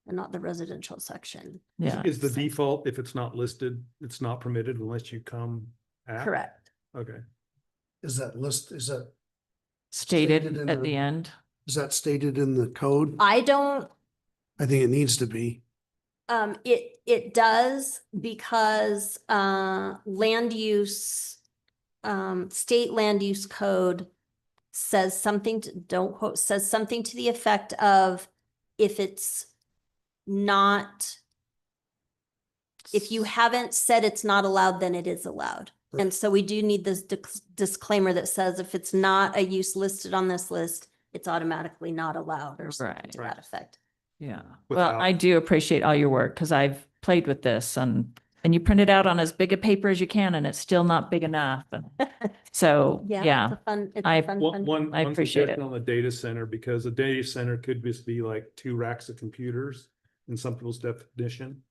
and not the residential section.
Yeah.
Is the default, if it's not listed, it's not permitted unless you come at?
Correct.
Okay.
Is that list, is that
Stated
in
at the end.
Is that stated in the code?
I don't,
I think it needs to be.
it does because, land use, state land use code says something to, don't quote, says something to the effect of if it's not, if you haven't said it's not allowed, then it is allowed. And so we do need this disclaimer that says if it's not a use listed on this list, it's automatically not allowed or something
Right.
to that effect.
Yeah. Well,
Without-
I do appreciate all your work because I've played with this and you print it out on as big a paper as you can and it's still not big enough. And so,
Yeah.
yeah,
It's a fun, it's
I-
a fun.
I
One
appreciate it.
suggestion on the data center, because a data center could just be like 2 racks of computers in some people's definition.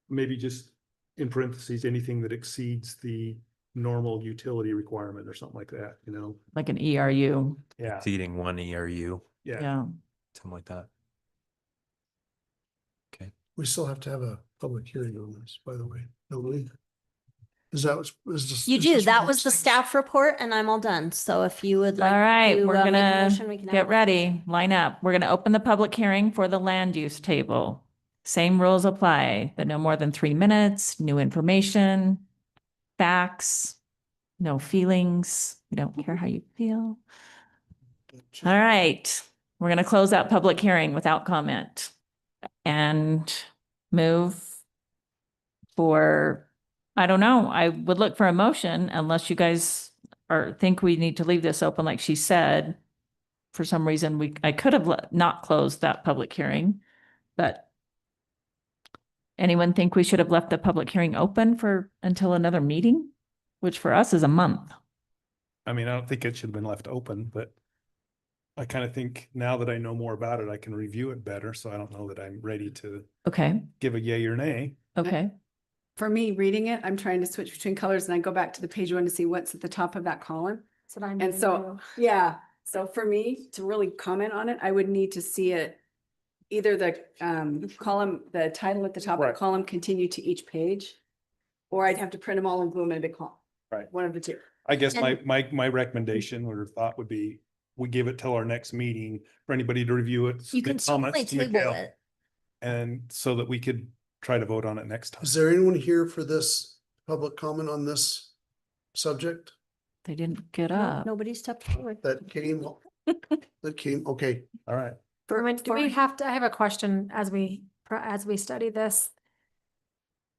Maybe just in parentheses, anything that exceeds the normal utility requirement or something like that, you know?
like an ERU.
Yeah,
Exceeding 1 ERU,
yeah.
Yeah.
something like that. Okay.
We still have to have a public hearing on this, by the way, don't we? Is that what's, is this?
You
is
do.
this
That
what
was the
it's-
staff report and I'm all done. So if you would like.
All right,
to,
we're
make a
gonna
motion, we can have
get
a-
ready, line up. We're gonna open the public hearing for the land use table. Same rules apply, but no more than 3 minutes, new information. facts, no feelings. We don't care how you feel. All right, we're going to close that public hearing without comment and move for, I don't know, I would look for a motion unless you guys think we need to leave this open like she said. For some reason, I could have not closed that public hearing, but anyone think we should have left the public hearing open for until another meeting, which for us is a month?
I mean, I don't think it should have been left open, but I kind of think now that I know more about it, I can review it better. So I don't know that I'm ready to
Okay,
give a yay or nay.
okay.
For me, reading it, I'm trying to switch between colors and I go back to the page one to see what's at the top of that column.
That's what I'm
And
doing
so,
too.
yeah, so for me to really comment on it, I would need to see it. Either the column, the title at the top of the
Right.
column continue to each page. Or I'd have to print them all and glue them in a big column.
Right.
One of the two.
I guess
And-
my recommendation or thought would be, we give it till our next meeting for anybody to review it.
You can
submit comments
certainly
to
table
Mikhail,
it.
and so that we could try to vote on it next time.
Is there anyone here for this public comment on this subject
They didn't get
No,
up.
nobody stepped forward.
that came? Okay,
All right.
I mean, do we have to, I have a question as we study this.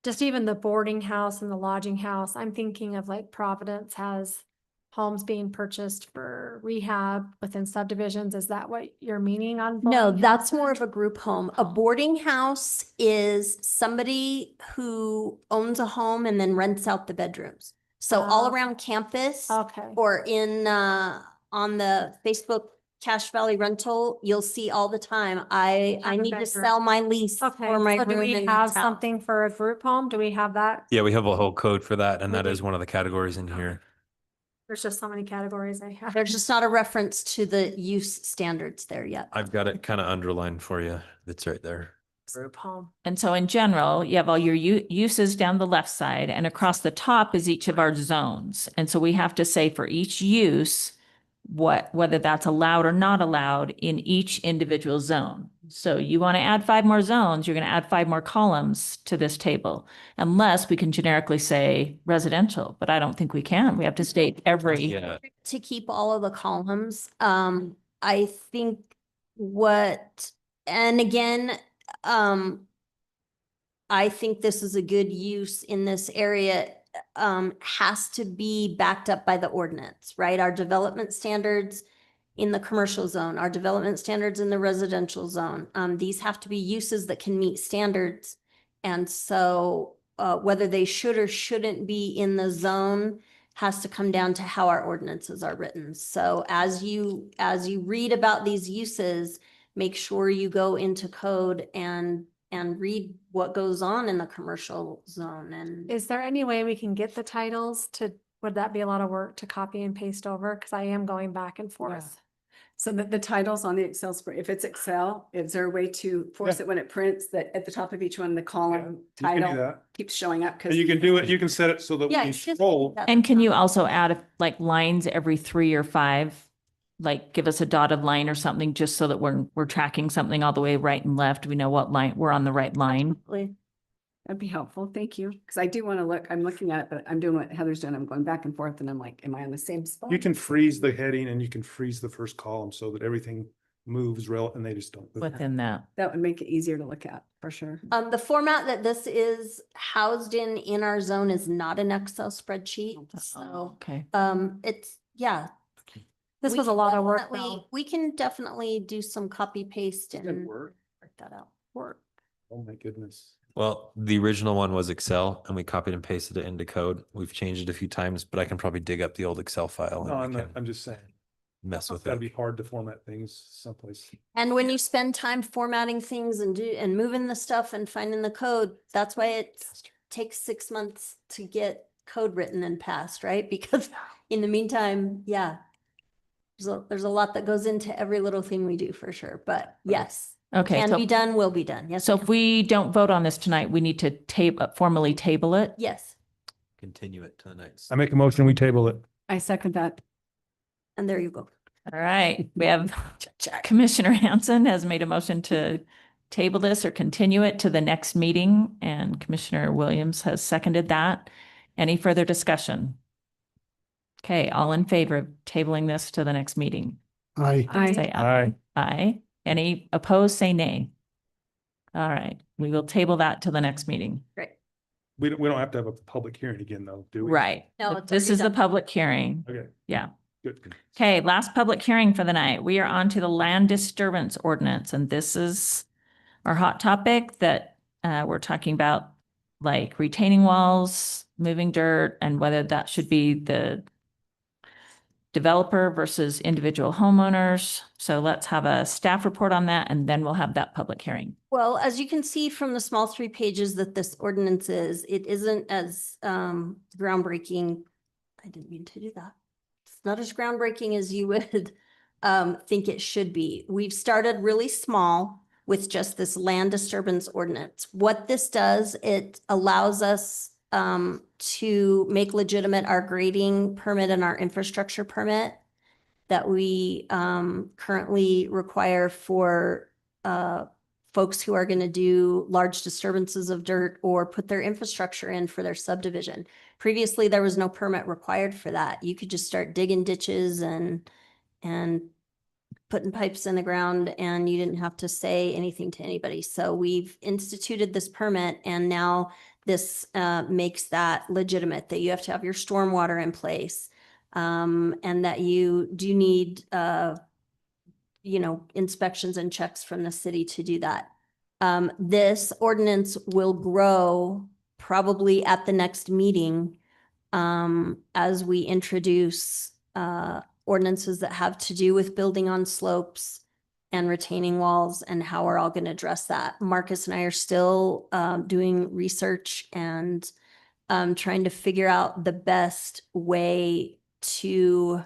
Just even the boarding house and the lodging house, I'm thinking of like Providence has homes being purchased for rehab within subdivisions. Is that what you're meaning on?
No,
boarding
that's
houses?
more of a group home. A boarding house is somebody who owns a home and then rents out the bedrooms. So all
Oh.
around campus
Okay.
or in, on the Facebook Cache Valley rental, you'll see all the time. I
Have a
need to
bedroom.
sell my lease
Okay,
for my
so do
room
we
in
have
this house.
something for a group home? Do we have that?
Yeah, we have a whole code for that, and
We
that
do.
is one of the categories in here.
There's just so many categories I have.
There's just not a reference to the use standards there yet.
I've got it kind of underlined for you. It's right there.
Group home.
And so in general, you have all your uses down the left side and across the top is each of our zones. And so we have to say for each use, whether that's allowed or not allowed in each individual zone. So you want to add 5 more zones, you're going to add 5 more columns to this table, unless we can generically say residential, but I don't think we can. We have to state every.
Yeah.
To keep all of the columns. I think and again, I think this is a good use in this area, has to be backed up by the ordinance, right? Our development standards in the commercial zone, our development standards in the residential zone. These have to be uses that can meet standards. And so, whether they should or shouldn't be in the zone has to come down to how our ordinances are written. So as you read about these uses, make sure you go into code and read what goes on in the commercial zone and.
Is there any way we can get the titles would that be a lot of work to copy and paste over? Cause I am going back and forth.
So the titles on the Excel spread, if it's Excel, is there a way to force it when it prints that at the top of each one, the column
You can do
title
that.
keeps showing up? Cause
And you can do it, you can set it so that
Yeah,
when you
it's just-
scroll,
And can you also add like lines every 3 or 5? Like give us a dotted line or something, just so that we're tracking something all the way right and left. We know what line, we're on the right line.
that'd be helpful. Thank you. Cause I do want to look, I'm looking at it, but I'm doing what Heather's doing. I'm going back and forth and I'm like, am I on the same spot?
you can freeze the heading and you can freeze the first column so that everything moves and they just don't. move.
Within that.
That would make it easier to look at for sure.
The format that this is housed in our zone is not an Excel spreadsheet, so,
Okay.
it's, yeah.
This
we
was a
can
lot of work
definitely-
though.
We can definitely do some copy paste
Good
and
work.
work that out.
Work.
Oh my goodness.
Well, the original one was Excel and we copied and pasted it into code. We've changed it a few times, but I can probably dig up the old Excel file
No,
and we can
I'm just saying,
mess
it's
with
gotta
it.
be hard to format things someplace.
And when you spend time formatting things and moving the stuff and finding the code, that's why it takes 6 months to get code written and passed, right? Because in the meantime, yeah. There's a lot that goes into every little thing we do for sure, but yes.
Okay.
Can
So,
be done, will be done. Yes.
so
ma'am.
if we don't vote on this tonight, we need to formally table it.
Yes,
Continue it to the next.
I make a motion, we table it.
I second that.
and there you go.
All right. We have Commissioner Hanson has made a motion to table this or continue it to the next meeting, and Commissioner Williams has seconded that. Any further discussion? Okay, all in favor of tabling this to the next meeting?
I,
Say aye. Aye. Any opposed, say nay. All right, we will table that to the next meeting.
Great.
We don't have to have a public hearing again though, do we?
Right.
No, it's
This
already
is the
done.
public hearing.
Okay,
Yeah.
good.
Okay, last public hearing for the night. We are on to the land disturbance ordinance, and this is our hot topic that we're talking about, like retaining walls, moving dirt, and whether that should be the developer versus individual homeowners. So let's have a staff report on that, and then we'll have that public hearing.
Well, as you can see from the small 3 pages that this ordinance is, it isn't as groundbreaking. I didn't mean to do that. It's not as groundbreaking as you would think it should be. We've started really small with just this land disturbance ordinance. What this does, it allows us to make legitimate our grading permit and our infrastructure permit that we currently require for folks who are going to do large disturbances of dirt or put their infrastructure in for their subdivision. Previously, there was no permit required for that. You could just start digging ditches and putting pipes in the ground, and you didn't have to say anything to anybody. So we've instituted this permit, and now this makes that legitimate, that you have to have your stormwater in place, and that you do need inspections and checks from the city to do that. This ordinance will grow probably at the next meeting as we introduce ordinances that have to do with building on slopes and retaining walls and how we're all going to address that. Marcus and I are still doing research and trying to figure out the best way to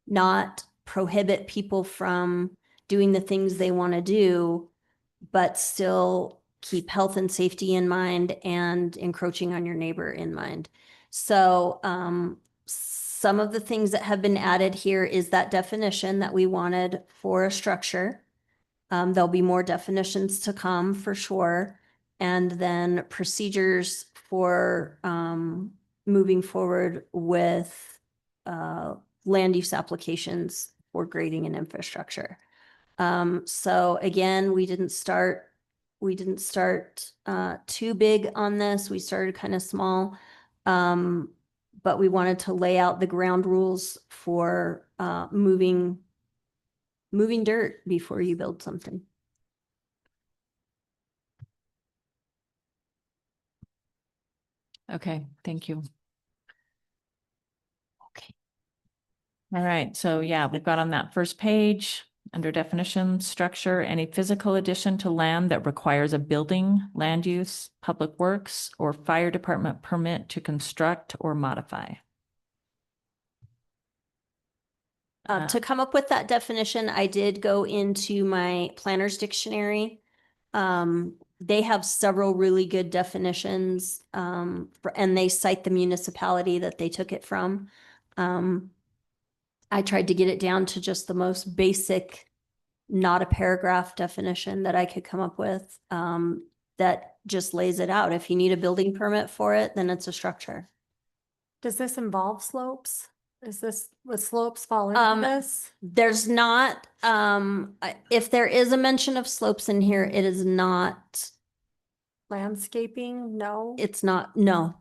not prohibit people from doing the things they want to do, but still keep health and safety in mind and encroaching on your neighbor in mind. So some of the things that have been added here is that definition that we wanted for a structure. There'll be more definitions to come for sure. And then procedures for moving forward with land use applications for grading and infrastructure. So again, we didn't start too big on this. We started kind of small. But we wanted to lay out the ground rules for moving dirt before you build something.
Okay, thank you.
Okay.
All right, so yeah, we've got on that first page, under definition, structure, any physical addition to land that requires a building, land use, public works, or fire department permit to construct or modify.
To come up with that definition, I did go into my planner's dictionary. They have several really good definitions, and they cite the municipality that they took it from. I tried to get it down to just the most basic, not a paragraph definition that I could come up with, that just lays it out. If you need a building permit for it, then it's a structure.
Does this involve slopes? Would slopes fall into this?
There's not, if there is a mention of slopes in here, it is not,
Landscaping? No?
it's not, no.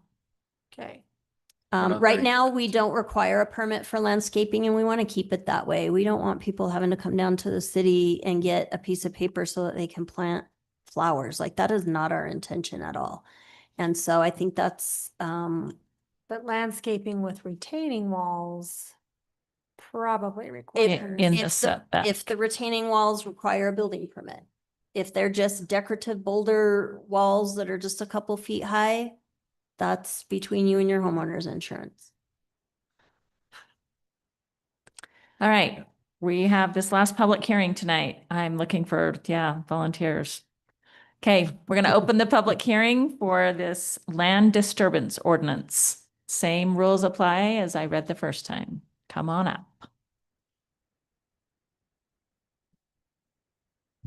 Okay.
Right now, we don't require a permit for landscaping and we want to keep it that way. We don't want people having to come down to the city and get a piece of paper so that they can plant flowers. Like that is not our intention at all. And so I think that's,
But landscaping with retaining walls probably
If-
requires.
In the
if the,
setback.
if the retaining walls require a building permit. If they're just decorative boulder walls that are just a couple feet high, that's between you and your homeowner's insurance.
All right, we have this last public hearing tonight. I'm looking for, volunteers. Okay, we're going to open the public hearing for this land disturbance ordinance. Same rules apply as I read the first time. Come on up.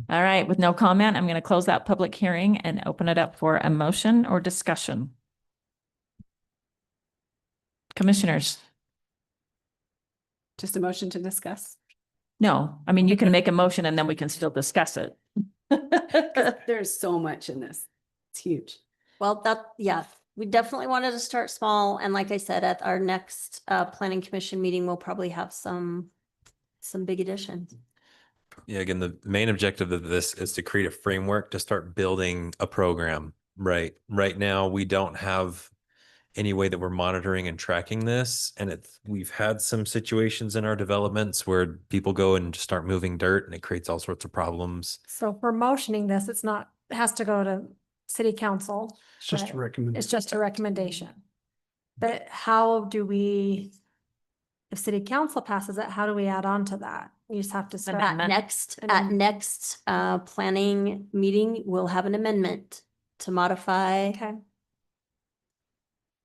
All right, with no comment, I'm going to close that public hearing and open it up for a motion or discussion. Commissioners?
Just a motion to discuss.
No, I mean, you can make a motion and then we can still discuss it.
'Cause there's so much in this. It's huge.
Well, yeah, we definitely wanted to start small. And like I said, at our next planning commission meeting, we'll probably have some big additions.
Yeah, again, the main objective of this is to create a framework to start building a program, right? Right now, we don't have any way that we're monitoring and tracking this. And we've had some situations in our developments where people go and just start moving dirt and it creates all sorts of problems.
So if we're motioning this, it's not, it has to go to city council.
It's just a
Right.
recommendation.
It's just a recommendation. But how do we, if city council passes it, how do we add on to that? We just have to start.
Amendment.
At next planning meeting, we'll have an amendment to modify
Okay.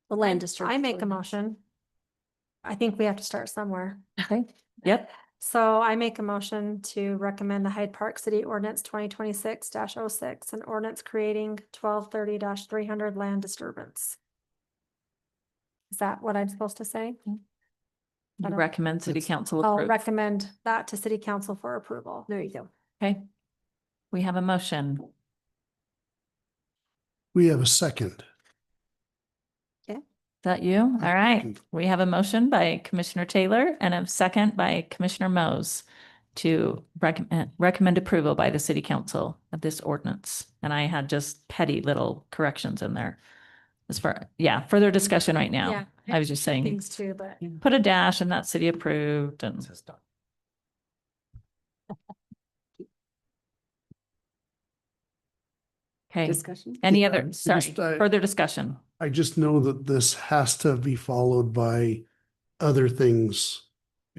the land district.
I make a motion. I think we have to start somewhere.
Okay, yep.
So I make a motion to recommend the Hyde Park City Ordinance 2026-06 and ordinance creating 1230-300 land disturbance. Is that what I'm supposed to say? I
You
don't-
recommend city
That's-
council
I'll
approve.
recommend that to city council for approval.
There you go.
Okay. We have a motion.
We have a second.
Is that you? All right. We have a motion by Commissioner Taylor and a second by Commissioner Mose to recommend approval by the city council of this ordinance. And I had just petty little corrections in there. As far, yeah, further discussion right now.
Yeah.
I was just saying,
Things too, but
put a dash and that city approved and. Okay,
Discussion?
any
Yeah,
other, sorry,
just,
further discussion?
I just know that this has to be followed by other things,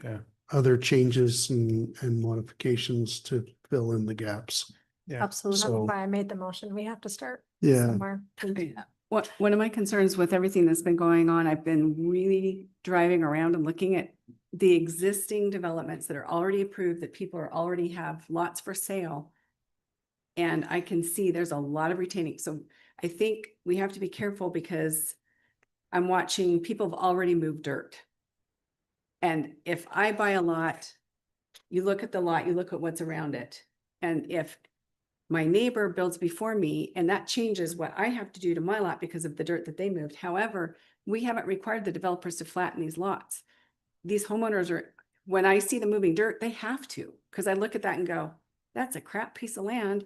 Yeah,
other changes and modifications to fill in the gaps.
yeah.
Absolutely.
that's
So-
why I made the motion. We have to start
Yeah,
somewhere.
One of my concerns with everything that's been going on, I've been really driving around and looking at the existing developments that are already approved, that people are already have lots for sale. And I can see there's a lot of retaining. So I think we have to be careful because I'm watching people have already moved dirt. And if I buy a lot, you look at the lot, you look at what's around it. And if my neighbor builds before me and that changes what I have to do to my lot because of the dirt that they moved. However, we haven't required the developers to flatten these lots. These homeowners are, when I see them moving dirt, they have to, because I look at that and go, that's a crap piece of land.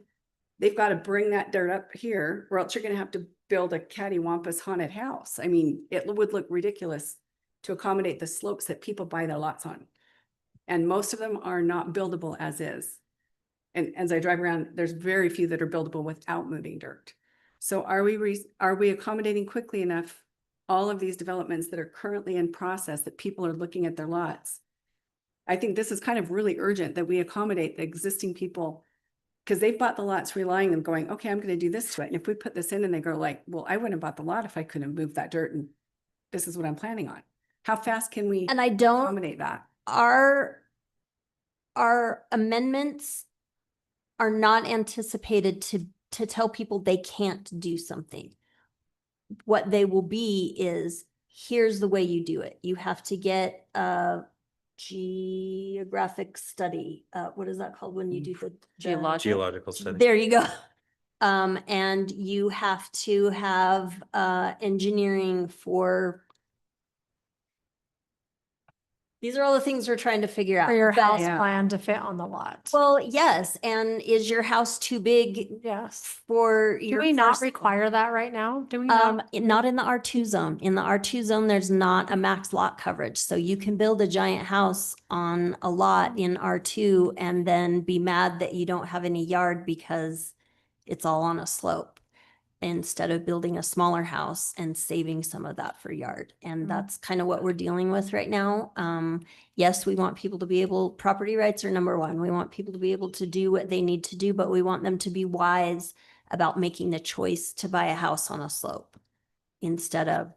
They've got to bring that dirt up here or else you're going to have to build a cattywampus haunted house. I mean, it would look ridiculous to accommodate the slopes that people buy their lots on. And most of them are not buildable as is. And as I drive around, there's very few that are buildable without moving dirt. So are we accommodating quickly enough all of these developments that are currently in process that people are looking at their lots? I think this is kind of really urgent that we accommodate the existing people because they've bought the lots relying on going, okay, I'm going to do this to it. And if we put this in and they go like, well, I wouldn't have bought the lot if I couldn't have moved that dirt and this is what I'm planning on. How fast can we
And I don't,
accommodate that?
our amendments are not anticipated to tell people they can't do something. What they will be is, here's the way you do it. You have to get a geographic study. What is that called when you do the?
Geological study.
There you go. And you have to have engineering for. These are all the things we're trying to figure out.
For your
but-
house
Yeah.
plan to fit on the lot.
Well, yes, and is your house too big
Yes.
for
Do
your?
we not
first-
require that right now? Do we
Not in the R2 zone. In the R2 zone, there's not a max lot coverage. So you can build a giant house on a lot in R2 and then be mad that you don't have any yard because it's all on a slope, instead of building a smaller house and saving some of that for yard. And
Mm.
that's kind of what we're dealing with right now. Yes, we want people to be able, property rights are number one. We want people to be able to do what they need to do, but we want them to be wise about making the choice to buy a house on a slope instead of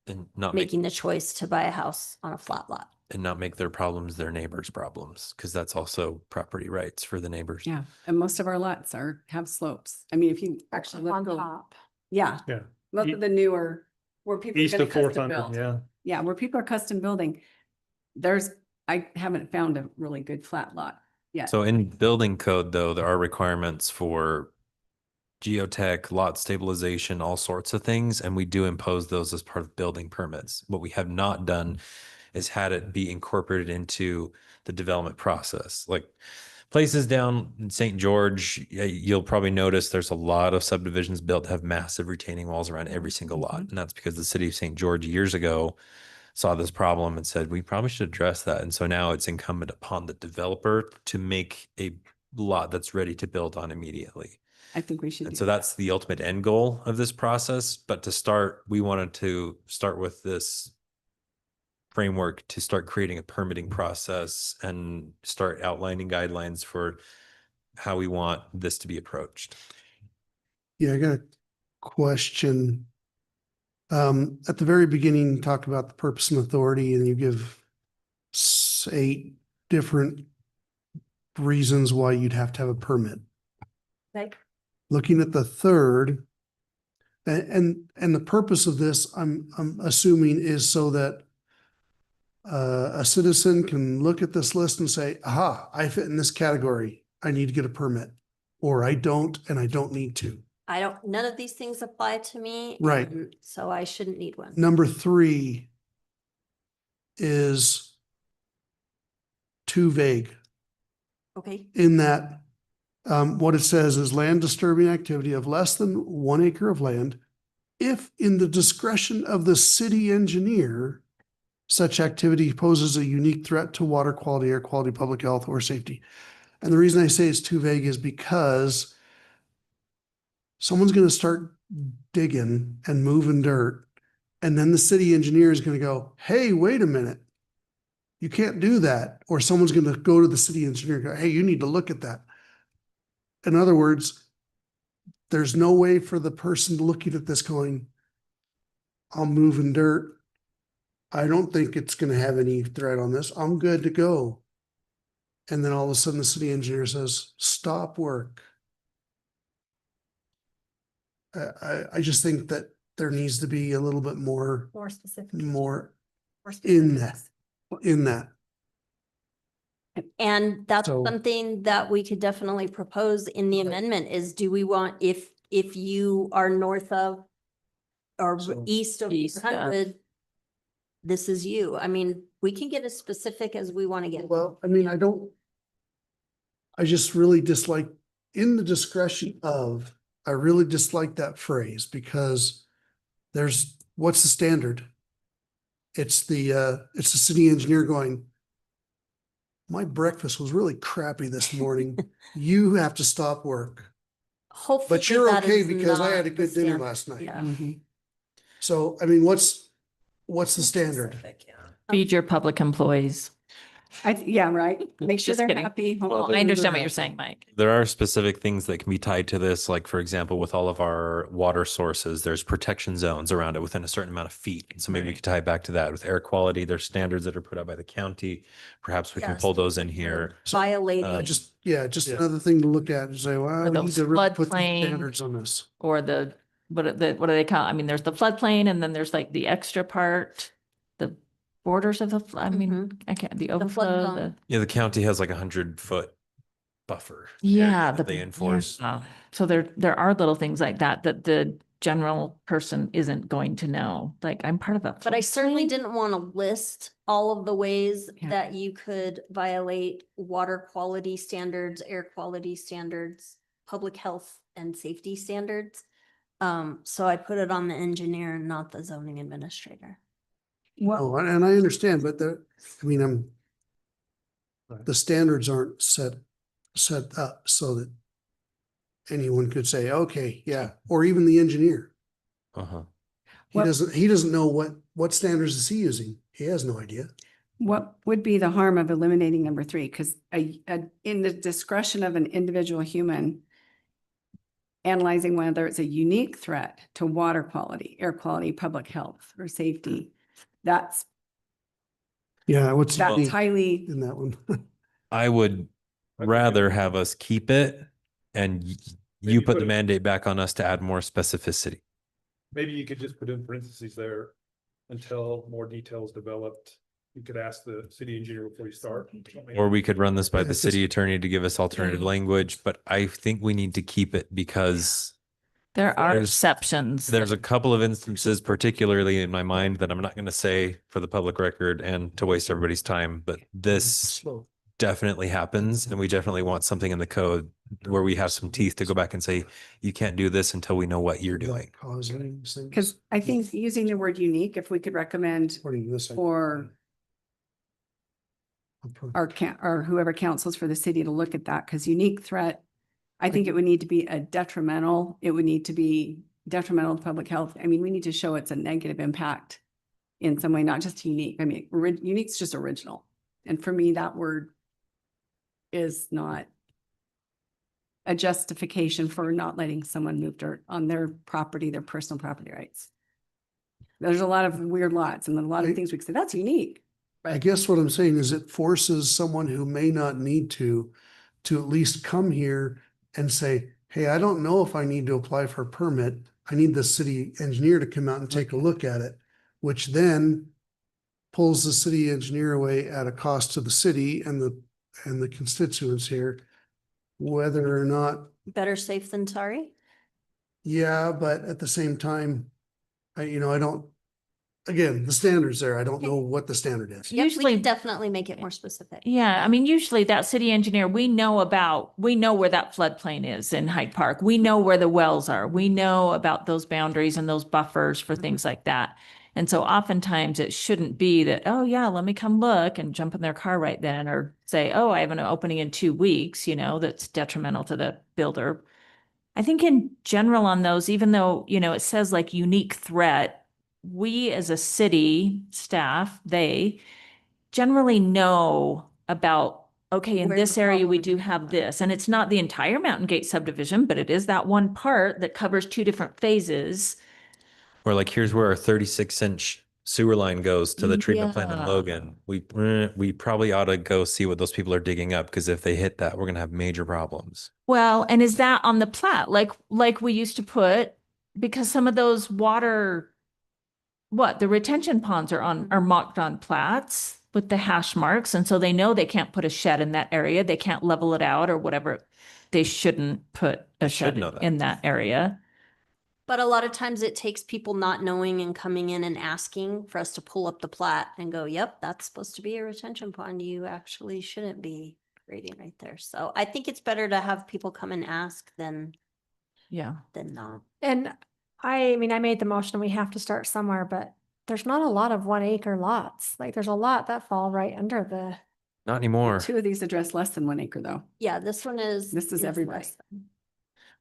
And not make,
making the choice to buy a house on a flat lot.
and not make their problems their neighbors' problems, because that's also property rights for the neighbors.
Yeah, and most of our lots have slopes. I mean, if you actually
on
look,
top?
yeah,
Yeah.
most of the newer where people are
East
gonna
of 400,
custom build.
yeah.
Yeah, where people are custom building, I haven't found a really good flat lot yet.
So in building code, though, there are requirements for geotech, lot stabilization, all sorts of things, and we do impose those as part of building permits. What we have not done is had it be incorporated into the development process. Like places down in St. George, you'll probably notice there's a lot of subdivisions built that have massive retaining walls around every single lot. And that's because the city of St. George years ago saw this problem and said, we probably should address that. And so now it's incumbent upon the developer to make a lot that's ready to build on immediately.
I think we should
And
do
so
that.
that's the ultimate end goal of this process. But to start, we wanted to start with this framework to start creating a permitting process and start outlining guidelines for how we want this to be approached.
Yeah, I got a question. At the very beginning, you talk about the purpose and authority, and you give 8 different reasons why you'd have to have a permit.
Okay.
Looking at the third, and the purpose of this, I'm assuming, is so that a citizen can look at this list and say, aha, I fit in this category. I need to get a permit, or I don't, and I don't need to.
None of these things apply to me.
Right.
and So I shouldn't need one.
Number 3 is too vague
Okay.
in that what it says is land disturbing activity of less than 1 acre of land, if in the discretion of the city engineer, such activity poses a unique threat to water quality, air quality, public health, or safety. And the reason I say it's too vague is because someone's going to start digging and moving dirt, and then the city engineer is going to go, hey, wait a minute. You can't do that. Or someone's going to go to the city engineer and go, hey, you need to look at that. In other words, there's no way for the person looking at this going, I'm moving dirt. I don't think it's going to have any threat on this. I'm good to go. And then all of a sudden the city engineer says, stop work. I just think that there needs to be a little bit more
More specific.
more
more
in
specifics.
that.
And that's
So-
something that we could definitely propose in the amendment is, do we want, if you are north of or
So-
east of
East of.
100, this is you. I mean, we can get as specific as we want to get.
Well, I mean, I just really dislike in the discretion of, I really dislike that phrase because what's the standard? It's the city engineer going, my breakfast was really crappy this morning. You have to stop work.
Hopefully.
But you're
that
okay
is
because I
not
had a
the
good dinner
standard.
last night.
Yeah.
Mhm.
So, I mean, what's the standard?
Feed your public employees.
Yeah, right. Make sure
Just
they're
kidding.
happy.
Well, I understand what you're saying, Mike.
There are specific things that can be tied to this. Like, for example, with all of our water sources, there's protection zones around it within a certain amount of feet. So maybe we could tie it back to that. With air quality, there's standards that are put out by the county. Perhaps we can
Yes.
pull those in here.
Violating.
Just
Yeah.
another thing to look at and say, well, we need
those
to really put some
floodplain-
standards on this.
Or what do they call, I mean, there's the floodplain and then there's like the extra part, the borders of the, I mean, I can't, the
flood
overflow,
zone.
the,
Yeah, the county has like 100-foot buffer.
yeah.
that they enforce.
yeah. So there are little things like that the general person isn't going to know. Like, I'm part of a.
But I certainly
floodplain.
didn't want to list all of the ways
Yeah.
that you could violate water quality standards, air quality standards, public health and safety standards. So I put it on the engineer and not the zoning administrator.
Well,
Oh, and I understand, but I mean,
Right.
the standards aren't set up so that anyone could say, okay, yeah, or even the engineer.
Uh-huh.
Well-
He doesn't know what standards is he using. He has no idea.
what would be the harm of eliminating number 3? Because in the discretion of an individual human, analyzing whether it's a unique threat to water quality, air quality, public health, or safety, that's
Yeah, what's unique
highly,
in that one?
I would rather have us keep it and
Maybe
you put
put
the
it-
mandate back on us to add more specificity.
Maybe you could just put in parentheses there, until more details developed. You could ask the city engineer before you start.
Or we could run this by
Yeah,
the
'cause-
city attorney to give us alternative language, but I think we need to keep it because
There are
There's-
exceptions.
there's a couple of instances, particularly in my mind, that I'm not going to say for the public record and to waste everybody's time, but this
Slow.
definitely happens. And we definitely want something in the code where we have some teeth to go back and say, you can't do this until we know what you're doing.
Causing these things.
Because I think using the word unique, if we could recommend
According to this.
for or whoever counsels for the city to look at that, because unique threat, I think it would need to be it would need to be detrimental to public health. I mean, we need to show it's a negative impact in some way, not just unique. I mean, unique's just original. And for me, that word is not a justification for not letting someone move dirt on their property, their personal property rights. There's a lot of weird lots and a lot of things we could say, that's unique.
I guess what I'm saying is it forces someone who may not need to at least come here and say, hey, I don't know if I need to apply for a permit. I need the city engineer to come out and take a look at it, which then pulls the city engineer away at a cost to the city and the constituents here, whether or not,
Better safe than sorry.
yeah, but at the same time, I don't, again, the standard's there. I don't know what the standard is.
Yep, we
Usually-
could definitely make it more specific.
Yeah, I mean, usually that city engineer, we know where that floodplain is in Hyde Park. We know where the wells are. We know about those boundaries and those buffers for things like that. And so oftentimes it shouldn't be that, oh yeah, let me come look and jump in their car right then, or say, oh, I have an opening in 2 weeks, that's detrimental to the builder. I think in general on those, even though, it says like unique threat, we as a city staff, they generally know about, okay, in
Where
this
the
area, we
problem
do
is.
have this. And it's not the entire Mountain Gate subdivision, but it is that one part that covers 2 different phases.
Or like, here's where our 36-inch sewer line goes to the treatment plant in
Yeah.
Logan. We probably ought to go see what those people are digging up, because if they hit that, we're going to have major problems.
Well, and is that on the plat? Like we used to put, because some of those the retention ponds are marked on plats with the hash marks. And so they know they can't put a shed in that area. They can't level it out or whatever. They shouldn't put a
should
shed
know that.
in that area.
But a lot of times it takes people not knowing and coming in and asking for us to pull up the plat and go, yep, that's supposed to be a retention pond. You actually shouldn't be grading right there. So I think it's better to have people come and ask than
Yeah.
not.
And I mean, I made the motion, we have to start somewhere, but there's not a lot of 1 acre lots. Like there's a lot that fall right under the,
Not anymore.
2 of these address less than 1 acre though.
Yeah, this one is.
This is everybody.
less than-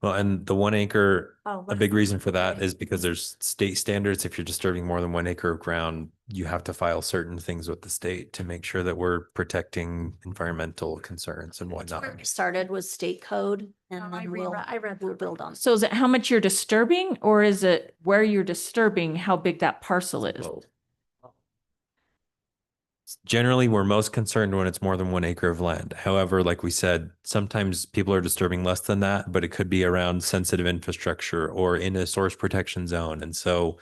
Well, and the 1 acre,
oh.
a
what
big
is
reason
that?
for that
Okay.
is because there's state standards. If you're disturbing more than 1 acre of ground, you have to file certain things with the state to make sure that we're protecting environmental concerns and
That's where
whatnot.
we started with state code and
I
then
read
we'll
that.
build on.
So is it how much you're disturbing, or is it where you're disturbing, how big that parcel is?
Generally, we're most concerned when it's more than 1 acre of land. However, like we said, sometimes people are disturbing less than that, but it could be around sensitive infrastructure or in a source protection zone. And so,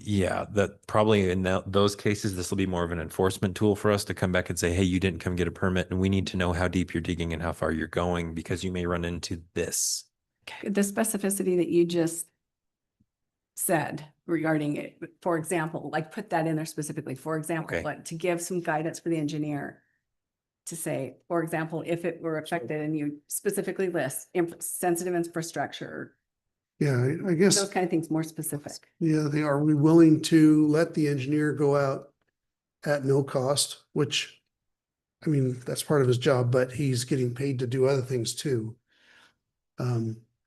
yeah, that probably in those cases, this will be more of an enforcement tool for us to come back and say, hey, you didn't come get a permit, and we need to know how deep you're digging and how far you're going, because you may run into this.
The specificity that you just said regarding it, for example, like put that in there specifically, for example,
Okay.
like to give some guidance for the engineer to say, for example, if it were affected and you specifically list sensitive infrastructure,
Yeah, I guess,
those kind of things more specific.
yeah, are we willing to let the engineer go out at no cost, which, I mean, that's part of his job, but he's getting paid to do other things too.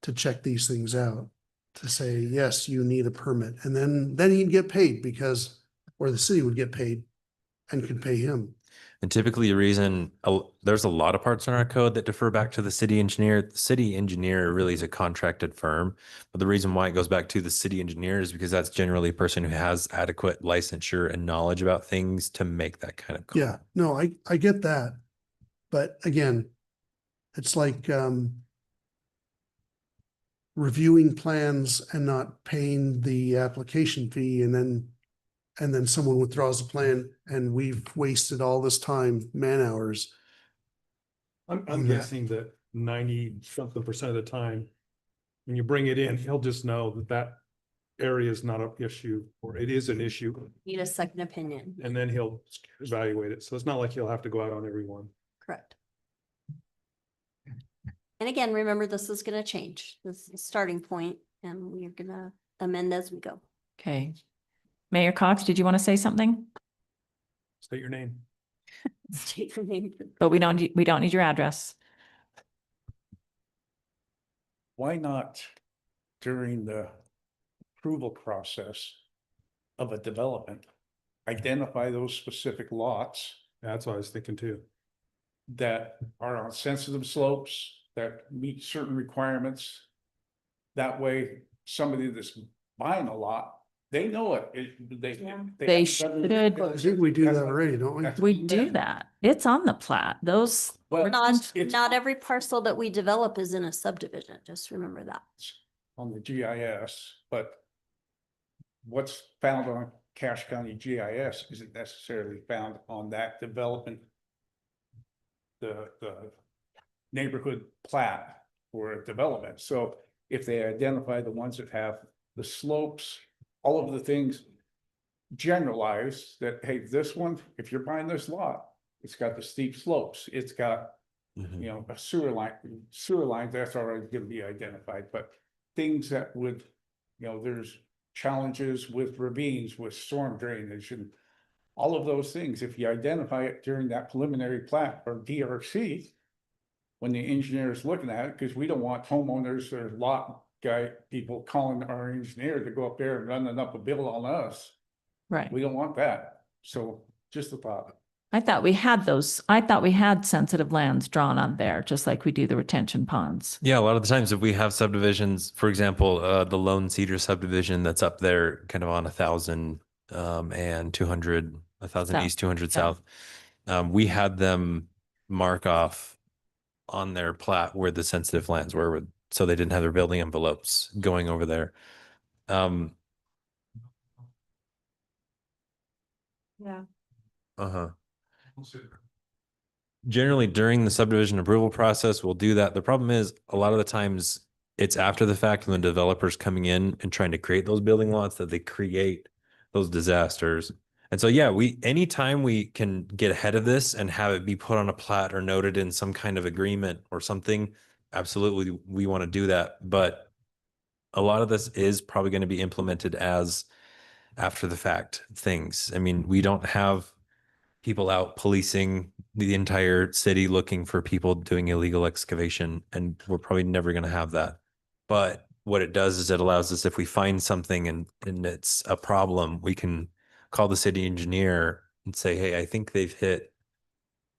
To check these things out, to say, yes, you need a permit, and then he'd get paid or the city would get paid and could pay him.
And typically the reason there's a lot of parts in our code that defer back to the city engineer. The city engineer really is a contracted firm, but the reason why it goes back to the city engineer is because that's generally a person who has adequate licensure and knowledge about things to make that kind of call.
Yeah, no, I get that. But again, it's like, reviewing plans and not paying the application fee and then someone withdraws the plan and we've wasted all this time, man hours.
I'm
on that.
guessing that 90-something% of the time, when you bring it in, he'll just know that that area is not an issue, or it is an issue,
Need a second opinion.
and then he'll evaluate it. So it's not like he'll have to go out on every one.
Correct. And again, remember, this is gonna change. This is the starting point, and we're gonna amend as we go.
Okay. Mayor Cox, did you want to say something?
State your name.
State your name.
But we don't need your address.
Why not during the approval process of a development, identify those specific lots
That's what I was thinking too.
that are on sensitive slopes, that meet certain requirements? That way, somebody that's buying a lot, they know it.
Yeah.
They
haven't done it.
should.
I think we do that already, don't we?
That's-
We do that. It's on the plat. Those.
Well,
Not,
it's-
not every parcel that we develop is in a subdivision. Just remember that.
On the GIS, but what's found on Cache County GIS isn't necessarily found on that development. The neighborhood plat for a development. So if they identify the ones that have the slopes, all of the things generalized that, hey, this one, if you're buying this lot, it's got the steep slopes, it's got, you know, a sewer line, that's already gonna be identified, but things that would, you know, there's challenges with ravines, with storm drainage and all of those things. If you identify it during that preliminary plat or DRC, when the engineer is looking at it, because we don't want homeowners or lot guy people calling our engineer to go up there and running up a bill on us.
Right.
We don't want that. So just a thought.
I thought we had those. I thought we had sensitive lands drawn on there, just like we do the retention ponds.
Yeah, a lot of the times if we have subdivisions, for example, the Lone Cedar subdivision that's up there kind of on 1,000 and 200, 1,000
South.
east, 200
South.
south. We had them mark off on their plat where the sensitive lands were, so they didn't have their building envelopes going over there.
Yeah.
Uh-huh. Generally, during the subdivision approval process, we'll do that. The problem is a lot of the times it's after the fact when the developer's coming in and trying to create those building lots that they create those disasters. And so, yeah, anytime we can get ahead of this and have it be put on a plat or noted in some kind of agreement or something, absolutely, we want to do that. But a lot of this is probably going to be implemented as after the fact things. I mean, we don't have people out policing the entire city looking for people doing illegal excavation, and we're probably never going to have that. But what it does is it allows us, if we find something and it's a problem, we can call the city engineer and say, hey, I think they've hit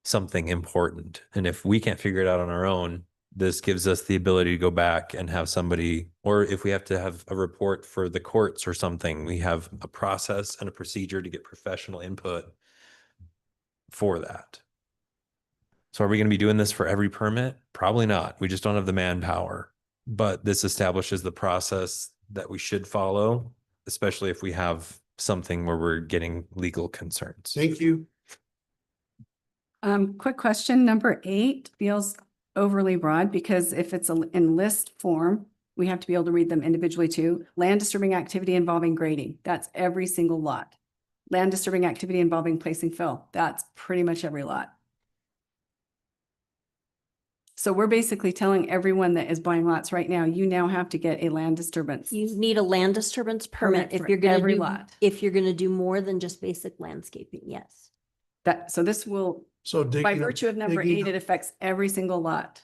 something important. And if we can't figure it out on our own, this gives us the ability to go back and have somebody, or if we have to have a report for the courts or something, we have a process and a procedure to get professional input for that. So are we going to be doing this for every permit? Probably not. We just don't have the manpower. But this establishes the process that we should follow, especially if we have something where we're getting legal concerns.
Thank you.
Quick question, number 8 feels overly broad because if it's in list form, we have to be able to read them individually too. Land disturbing activity involving grading, that's every single lot. Land disturbing activity involving placing fill, that's pretty much every lot. So we're basically telling everyone that is buying lots right now, you now have to get a land disturbance.
You need a land disturbance permit if
for
you're gonna
every
do,
lot.
if you're gonna do more than just basic landscaping, yes.
So this will,
So
by
digging up-
virtue of number
digging
8,
up-
it affects every single lot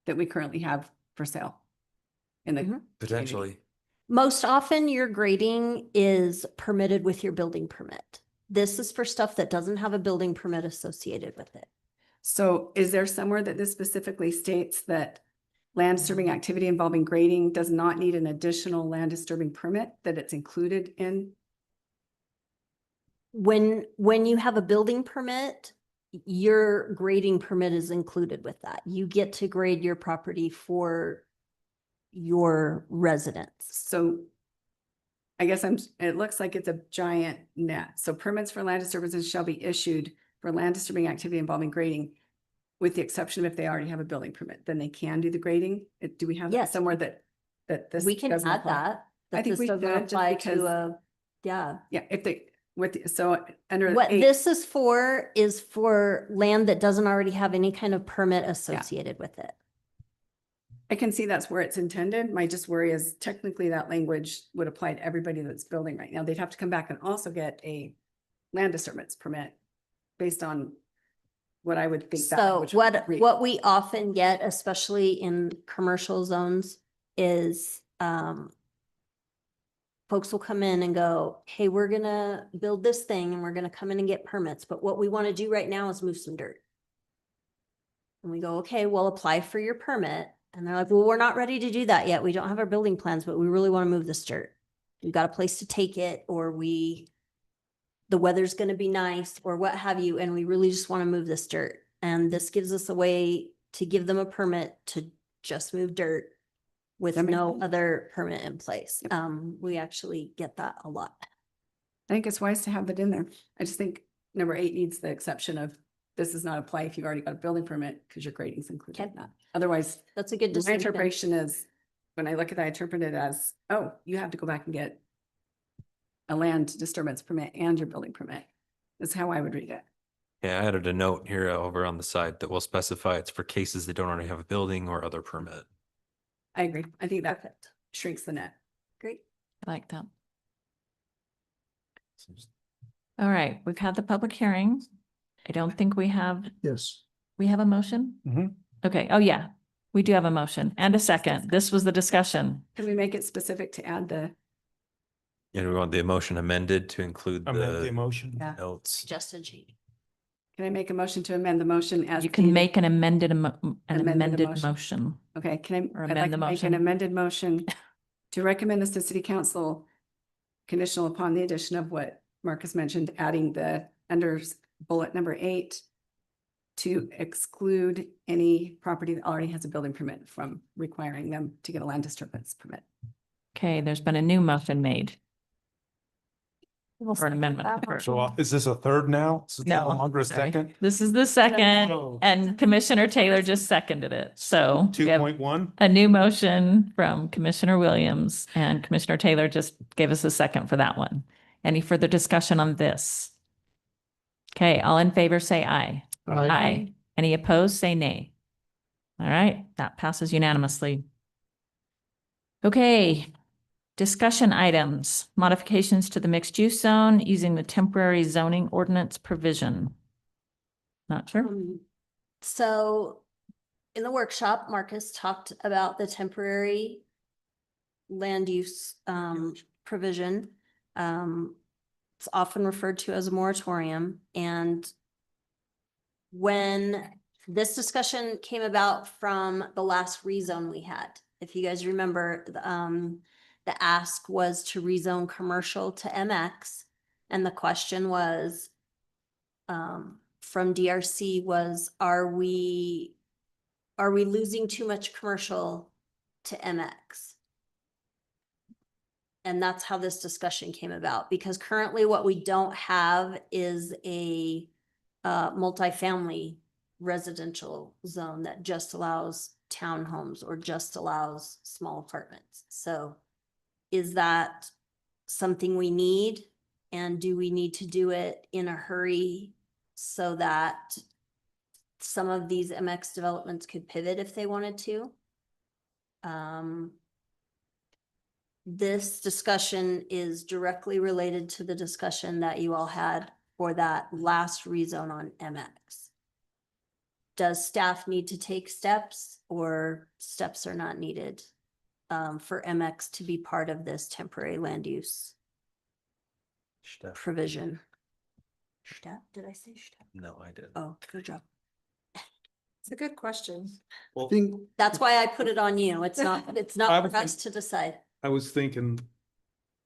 that we currently have for sale. In the
Mhm.
Potentially.
Most often your grading is permitted with your building permit. This is for stuff that doesn't have a building permit associated with it.
So is there somewhere that this specifically states that land disturbing activity involving grading does not need an additional land disturbing permit, that it's included in?
When you have a building permit, your grading permit is included with that. You get to grade your property for your residence.
So I guess it looks like it's a giant net. So permits for land disturbances shall be issued for land disturbing activity involving grading, with the exception of if they already have a building permit, then they can do the grading. Do we have that
Yes.
somewhere that this
We can
doesn't
add
apply?
that.
I
that
think
this
we
doesn't
should, just
apply
because-
to a, yeah.
Yeah, if they, so under.
What
8
this is for land that doesn't already have any kind of permit associated with it.
I can see that's where it's intended. My just worry is technically that language would apply to everybody that's building right now. They'd have to come back and also get a land disturbance permit based on what I would think. that
So
language would read.
what we often get, especially in commercial zones, is folks will come in and go, hey, we're gonna build this thing and we're gonna come in and get permits, but what we want to do right now is move some dirt. And we go, okay, well, apply for your permit. And they're like, well, we're not ready to do that yet. We don't have our building plans, but we really want to move this dirt. We've got a place to take it, or the weather's gonna be nice, or what have you, and we really just want to move this dirt. And this gives us a way to give them a permit to just move dirt with
That makes
no
sense.
other permit in place.
Yep.
We actually get that a lot.
I think it's wise to have that in there. I just think number 8 needs the exception of this does not apply if you've already got a building permit because your grading's included in
Okay.
that. Otherwise,
That's a good
my
distinction.
interpretation is, when I look at that, I interpret it as, oh, you have to go back and get a land disturbance permit and your building permit. That's how I would read it.
Yeah, I added a note here over on the side that will specify it's for cases they don't already have a building or other permit.
I agree. I think that
Perfect.
shrinks the net.
Great.
I like that. All right, we've had the public hearing. I don't think we have
Yes.
a motion?
Mhm.
Okay, oh yeah, we do have a motion and a second. This was the discussion.
Can we make it specific to add the,
And we want the motion amended to include
Amend the
the
emotion.
Yeah.
notes.
Justin G.
can I make a motion to amend the motion as?
You can
stated?
make an
Amended
amended
motion.
motion.
Okay, can
Or
I, I'd
amend
like
the
to make
motion.
an amended motion to recommend this to city council conditional upon the addition of what Marcus mentioned, adding the under bullet number 8 to exclude any property that already has a building permit from requiring them to get a land disturbance permit.
Okay, there's been a new motion made.
We'll
For an
second
amendment
that
to the first
So
motion.
is this a third now? Is it
No,
no longer a
sorry.
second?
This is the second,
No.
and Commissioner Taylor just seconded it. So we have
2.1?
a new motion from Commissioner Williams, and Commissioner Taylor just gave us a second for that one. Any further discussion on this? Okay, all in favor, say aye. Aye. Any opposed, say nay. All right, that passes unanimously. Okay, discussion items, modifications to the mixed use zone using the temporary zoning ordinance provision. Not sure.
So in the workshop, Marcus talked about the temporary land use provision. It's often referred to as a moratorium, and when this discussion came about from the last rezone we had, if you guys remember, the ask was to rezone commercial to MX, and the question was from DRC was, are we losing too much commercial to MX? And that's how this discussion came about, because currently what we don't have is a multifamily residential zone that just allows townhomes or just allows small apartments. So is that something we need? And do we need to do it in a hurry so that some of these MX developments could pivot if they wanted to? This discussion is directly related to the discussion that you all had for that last rezone on MX. Does staff need to take steps, or steps are not needed for MX to be part of this temporary land use provision? Staff, did I say staff?
No, I didn't.
Oh, good job.
It's a good question.
I think
That's why I put it on you. It's not
I
for
would
us
think-
to decide.
I was thinking,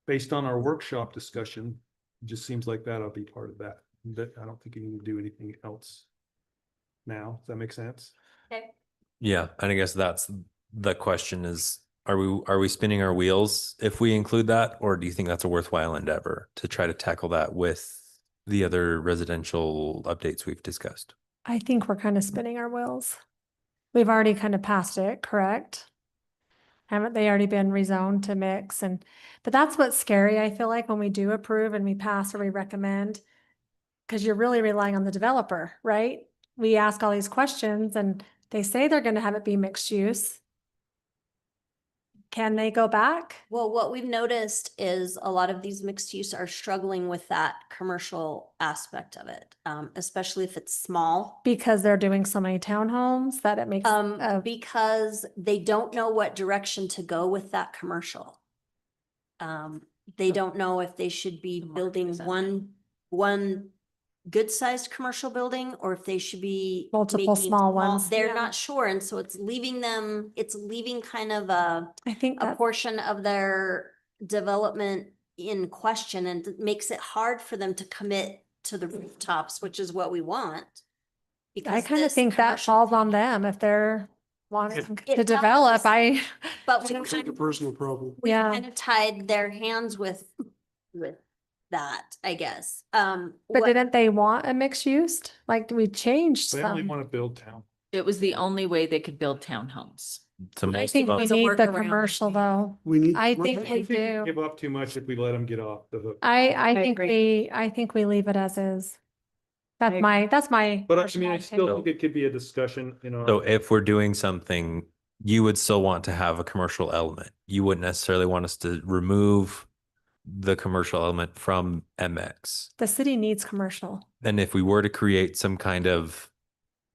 based on our workshop discussion, it just seems like that'll be part of that. But I don't think you need to do anything else now. Does that make sense?
Okay.
Yeah, and I guess that's the question is, are we spinning our wheels if we include that? Or do you think that's a worthwhile endeavor to try to tackle that with the other residential updates we've discussed?
I think we're kind of spinning our wheels. We've already kind of passed it, correct? Haven't they already been rezoned to mix but that's what's scary, I feel like, when we do approve and we pass or we recommend. Cause you're really relying on the developer, right? We ask all these questions and they say they're gonna have it be mixed use. Can they go back?
Well, what we've noticed is a lot of these mixed use are struggling with that commercial aspect of it, especially if it's small.
Because they're doing so many townhomes that it makes,
Because they don't know what direction to go with that commercial. They don't know if they should be building one good-sized commercial building or if they should be
Multiple
making
small ones,
They're
yeah.
not sure, and so it's leaving kind of
I think
a
that,
portion of their development in question, and it makes it hard for them to commit to the rooftops, which is what we want.
I
Because
kind of
this
think that
commercial-
falls on them if they're wanting
It
to
does,
develop,
But we
Sounds like a personal problem.
we
Yeah.
kind of tied their hands with that, I guess.
but
What-
didn't they want a mixed use? Like, we changed
They only
some.
want to build town.
It was the only way they could build townhomes.
To
I
most
think
of
we
us,
a
need the
workaround.
commercial though.
We need.
I think we do.
Give up too much if we let them get off the hook.
I think
agree.
I think we leave it as is. That's
I
my.
But I mean,
personal
I still
opinion.
think it could be a discussion, you know.
so if we're doing something, you would still want to have a commercial element. You wouldn't necessarily want us to remove the commercial element from MX.
The city needs commercial.
And if we were to create some kind of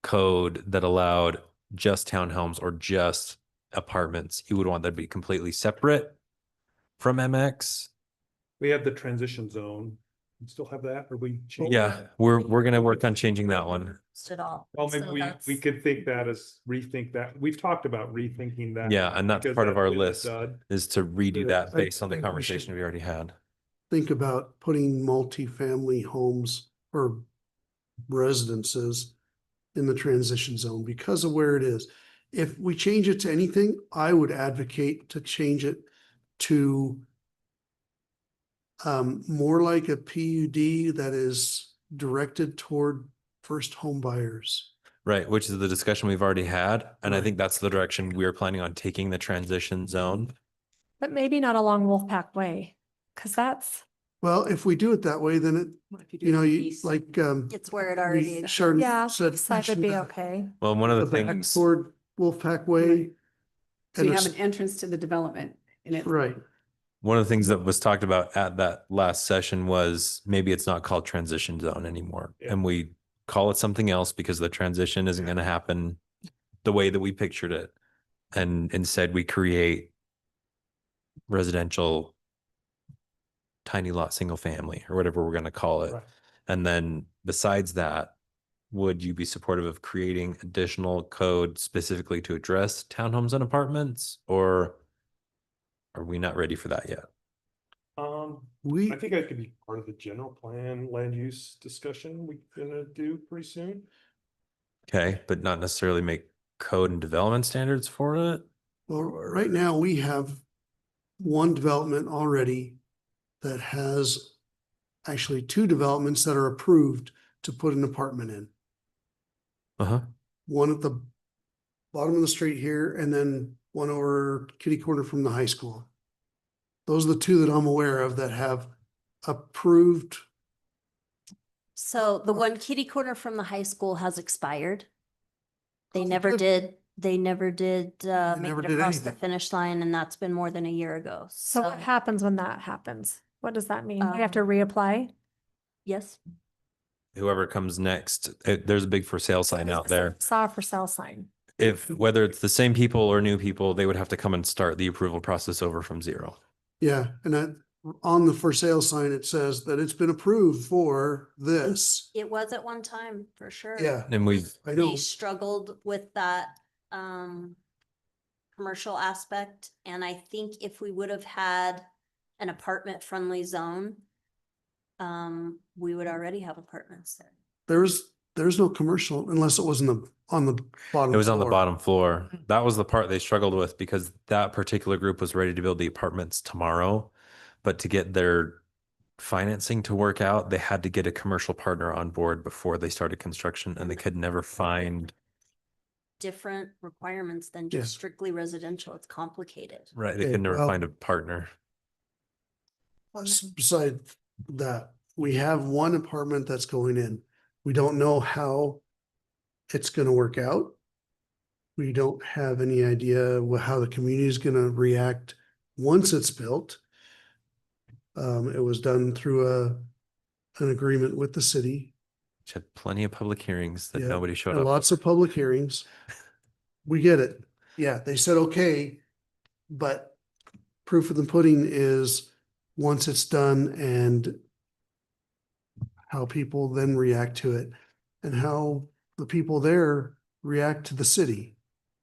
code that allowed just townhomes or just apartments, you would want that to be completely separate from MX.
We have the transition zone. We still have that, or we? change
Yeah,
that?
we're gonna work on changing that one.
At all.
Well, maybe
So
we
that's-
could think that as rethink that. We've talked about rethinking that.
Yeah, and that's
because
part of
that's
our
been a
list
dud.
is to redo that
I
based on the
think we
conversation
should-
we already had.
Think about putting multifamily homes or residences in the transition zone because of where it is. If we change it to anything, I would advocate to change it to more like a PUD that is directed toward first home buyers.
Right, which is the discussion we've already had. And I
Right.
think that's the direction we're planning on taking the transition zone.
But maybe not along Wolfpack Way, because that's,
Well, if we do it that way, then it, you know, you like,
It's where it already
we,
is.
Sharon
yeah,
said.
side would be
mentioned
okay.
Well, one of the
back
things,
Toward Wolfpack Way.
So you
and
have
it's-
an entrance to the development and it.
Right.
one of the things that was talked about at that last session was maybe it's not called transition zone anymore.
Yeah.
And we call it something else because the transition isn't going to happen the way that we pictured it. And instead we create residential tiny lot, single family or whatever we're going to call it.
Right.
And then besides that, would you be supportive of creating additional code specifically to address townhomes and apartments, or are we not ready for that yet?
We,
I think that could be part of the general plan land use discussion we're gonna do pretty soon.
Okay, but not necessarily make code and development standards for it?
well, right now we have one development already that has actually two developments that are approved to put an apartment in.
Uh-huh.
One at the bottom of the street here and then one over kitty corner from the high school. Those are the two that I'm aware of that have approved.
So the one kitty corner from the high school has expired. They
Oh,
never
good.
did, make
never
it
did
across the
anything.
finish line, and that's been more than a year ago.
So what happens when that happens? What does that mean? We have to
Um,
reapply?
Yes,
Whoever comes next, there's a big for sale sign out there.
Saw a for sale sign.
If, whether it's the same people or new people, they would have to come and start the approval process over from zero.
Yeah, and that on the for sale sign, it says that it's been approved for this.
it was at one time, for sure.
Yeah,
And we've,
I know.
We struggled with that, commercial aspect, and I think if we would have had an apartment-friendly zone, we would already have apartments there.
There's there's no commercial unless it was on the bottom.
It was on the
floor.
bottom floor. That was the part they struggled with because that particular group was ready to build the apartments tomorrow. But to get their financing to work out, they had to get a commercial partner on board before they started construction, and they could never find.
Different requirements than
Yeah.
just strictly residential. It's complicated.
Right, they
Okay,
could never
well-
find a partner.
Beside that, we have one apartment that's going in. We don't know how it's gonna work out. We don't have any idea how the community is gonna react once it's built. It was done through an agreement with the city.
Which had plenty of public hearings that
Yeah,
nobody showed
and
up.
lots of public hearings. We get it. Yeah, they said, okay, but proof of the pudding is once it's done and how people then react to it and how the people there react to the city,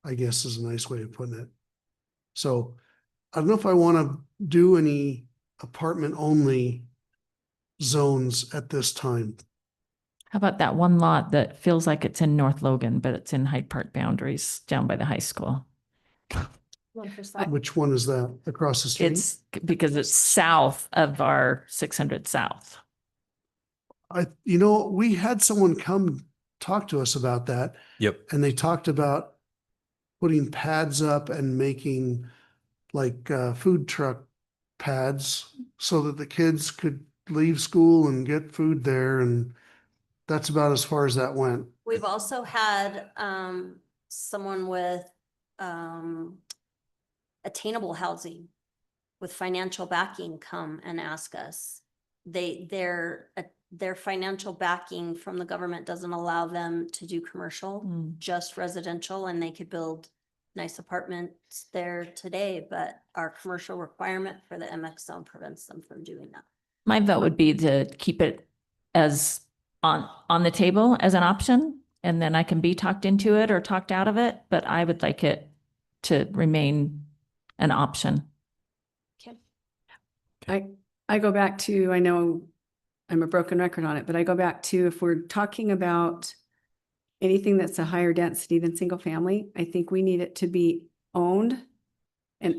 I guess is a nice way of putting it. So I don't know if I want to do any apartment only zones at this time.
How about that one lot that feels like it's in North Logan, but it's in Hyde Park boundaries down by the high school?
Which one is that? Across the street?
It's because it's south of our 600 South.
We had someone come talk to us about that.
Yep.
And they talked about putting pads up and making like food truck pads so that the kids could leave school and get food there. And that's about as far as that went.
We've also had someone with attainable housing with financial backing come and ask us. Their financial backing from the government doesn't allow them to do commercial, just residential, and they could build nice apartments there today, but our commercial requirement for the MX zone prevents them from doing that.
My vote would be to keep it as on the table as an option, and then I can be talked into it or talked out of it, but I would like it to remain an option.
Okay.
I go back to, I know I'm a broken record on it, but I go back to if we're talking about anything that's a higher density than single family, I think we need it to be owned and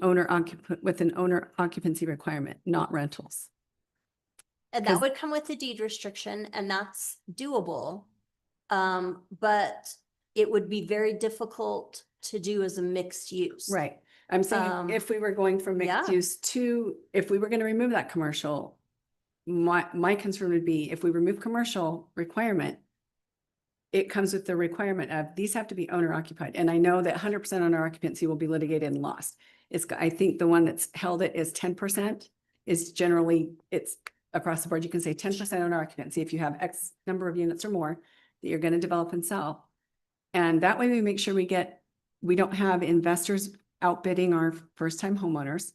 with an owner occupancy requirement, not rentals.
And that would come with a deed restriction, and that's doable. But it would be very difficult to do as a mixed use.
Right. I'm saying if we were going from mixed
yeah.
use to, if we were going to remove that commercial, my concern would be if we remove commercial requirement, it comes with the requirement of these have to be owner occupied. And I know that 100% owner occupancy will be litigated and lost. I think the one that's held it is 10% is generally, it's across the board. You can say 10% owner occupancy if you have X number of units or more that you're going to develop and sell. And that way we make sure we don't have investors outbidding our first time homeowners.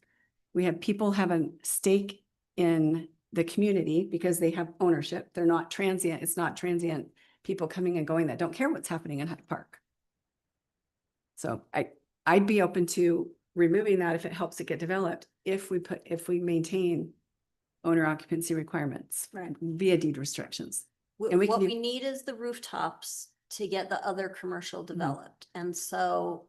We have people have a stake in the community because they have ownership. They're not transient. It's not transient people coming and going that don't care what's happening in Hyde Park. So I'd be open to removing that if it helps it get developed, if we maintain owner occupancy requirements via deed restrictions. And
What we need is the rooftops to get the other commercial developed. And so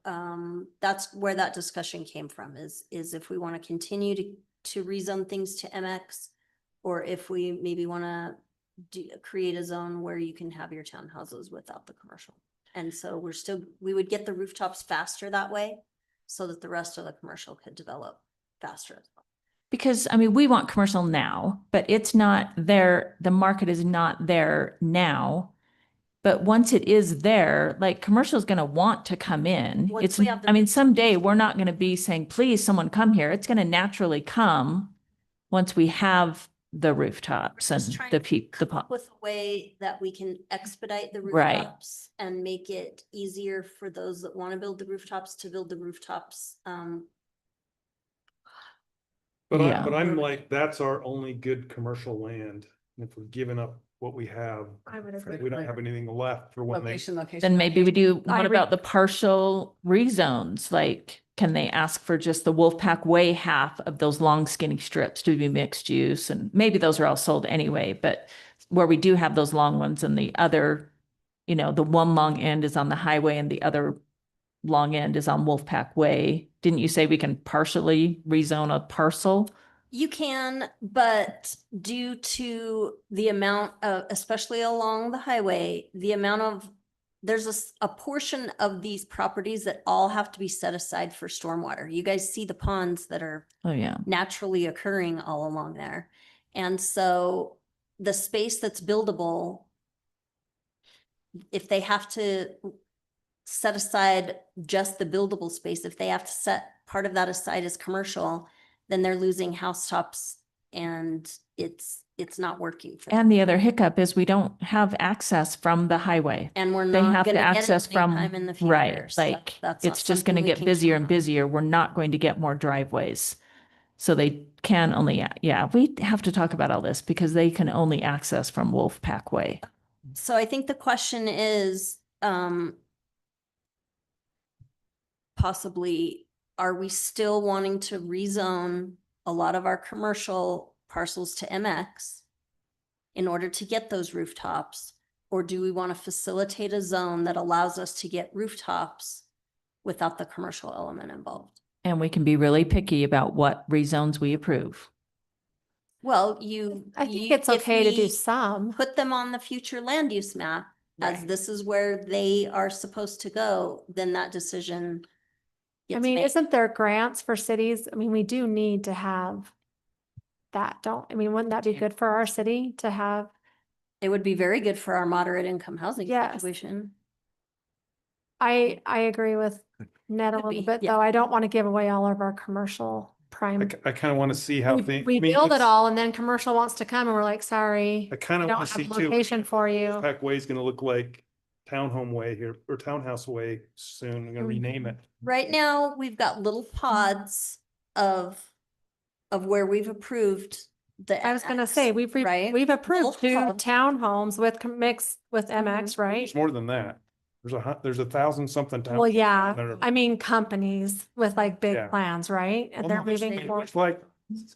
that's where that discussion came from is if we want to continue to rezone things to MX, or if we maybe want to create a zone where you can have your townhouses without the commercial. And so we would get the rooftops faster that way so that the rest of the commercial could develop faster as well.
Because, I mean, we want commercial now, but it's not there. The market is not there now. But once it is there, like commercial is going to want to come in.
Once we have the-
I mean, someday we're not going to be saying, please, someone come here. It's going to naturally come once we have the rooftops
We're
and
just trying
the
to
the pop.
With a way that we can expedite the
Right.
rooftops and make it easier for those that want to build the rooftops to build the rooftops.
But
Yeah.
I'm like, that's our only good commercial land. And if we're giving up what we have,
I would agree.
we don't have anything left for when they.
Location.
Then maybe we do,
I
what
agree.
about the partial rezones? Like, can they ask for just the Wolfpack Way half of those long skinny strips to be mixed use? And maybe those are all sold anyway, but where we do have those long ones and the other you know, the one long end is on the highway and the other long end is on Wolfpack Way. Didn't you say we can partially rezone a parcel?
You can, but due to the amount of, especially along the highway, the amount of, there's a portion of these properties that all have to be set aside for stormwater. You guys see the ponds that are
Oh, yeah.
naturally occurring all along there. And so the space that's buildable, if they have to set aside just the buildable space, if they have to set part of that aside as commercial, then they're losing housetops and it's not working for them.
And the other hiccup is we don't have access from the highway.
And we're
They
not
have to
gonna get it
access from,
anytime in the future.
right,
So
like,
that's not
it's just gonna
something we
get
can
busier
count
and
on.
busier. We're not going to get more driveways. So they can only, yeah, we have to talk about all this because they can only access from Wolfpack Way.
So I think the question is, possibly, are we still wanting to rezone a lot of our commercial parcels to MX in order to get those rooftops? Or do we want to facilitate a zone that allows us to get rooftops without the commercial element involved?
And we can be really picky about what rezones we approve.
Well,
I think
you-
it's
if
okay to do
we
some.
Put them on the future land use map as
Right.
this is where they are supposed to go, then that decision
I
gets
mean,
made.
isn't there grants for cities? I mean, we do need to have that, don't, I mean, wouldn't that be good for our city to have?
It would be very good for our moderate income housing
Yes.
situation.
I agree with Ned a
Could
little
be,
bit,
yeah.
though. I don't want to give away all of our commercial prime.
I kind of want to see how things.
We build it all and then commercial wants to come and we're like, sorry,
I kind
we
of
don't
want to see
have
too.
location for you.
Pack Way is going to look like Townhome Way here or Townhouse Way soon. I'm going to rename it.
Right now, we've got little pods of where we've approved the.
I was gonna
MX,
say, we've
right?
approved two
Little pods.
townhomes with mixed with MX, right?
It's more than that. There's 1,000 something.
Well, yeah,
that are-
I mean, companies with like big
Yeah.
plans, right? And
Well,
they're
no, there's-
moving forward.
It's like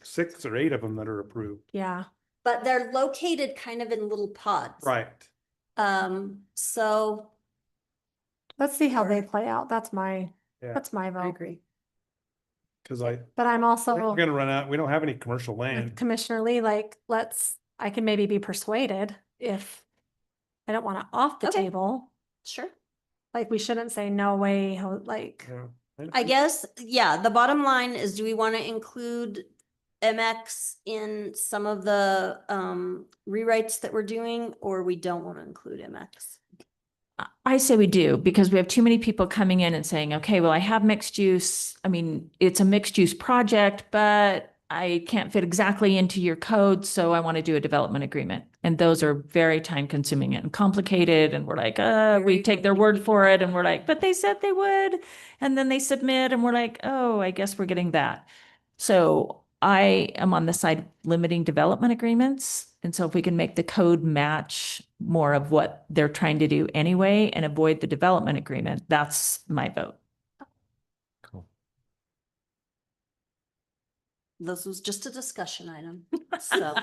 6 or 8 of them that are approved.
Yeah,
But they're located kind of in little pods.
Right.
So
let's see how they play out. That's my
Yeah.
vote.
agree.
Because
But I'm also
we're going to run out. We don't have any commercial
with
land.
Commissioner Lee, like, I can maybe be persuaded if I don't want it off the
Okay.
table.
Sure.
Like, we shouldn't say no way, like,
Yeah.
I guess, yeah, the bottom line is, do we want to include MX in some of the rewrites that we're doing, or we don't want to include MX?
I say we do because we have too many people coming in and saying, okay, well, I have mixed use. I mean, it's a mixed use project, but I can't fit exactly into your code. So I want to do a development agreement. And those are very time consuming and complicated. And we're like, we
Very
take their word for it. And we're like, but they said they would. And then they submit and we're like, oh, I guess we're getting that. So I am on the side of limiting development agreements. And so if we can make the code match more of what they're trying to do anyway and avoid the development agreement, that's my vote.
Cool.
This was just a discussion item, so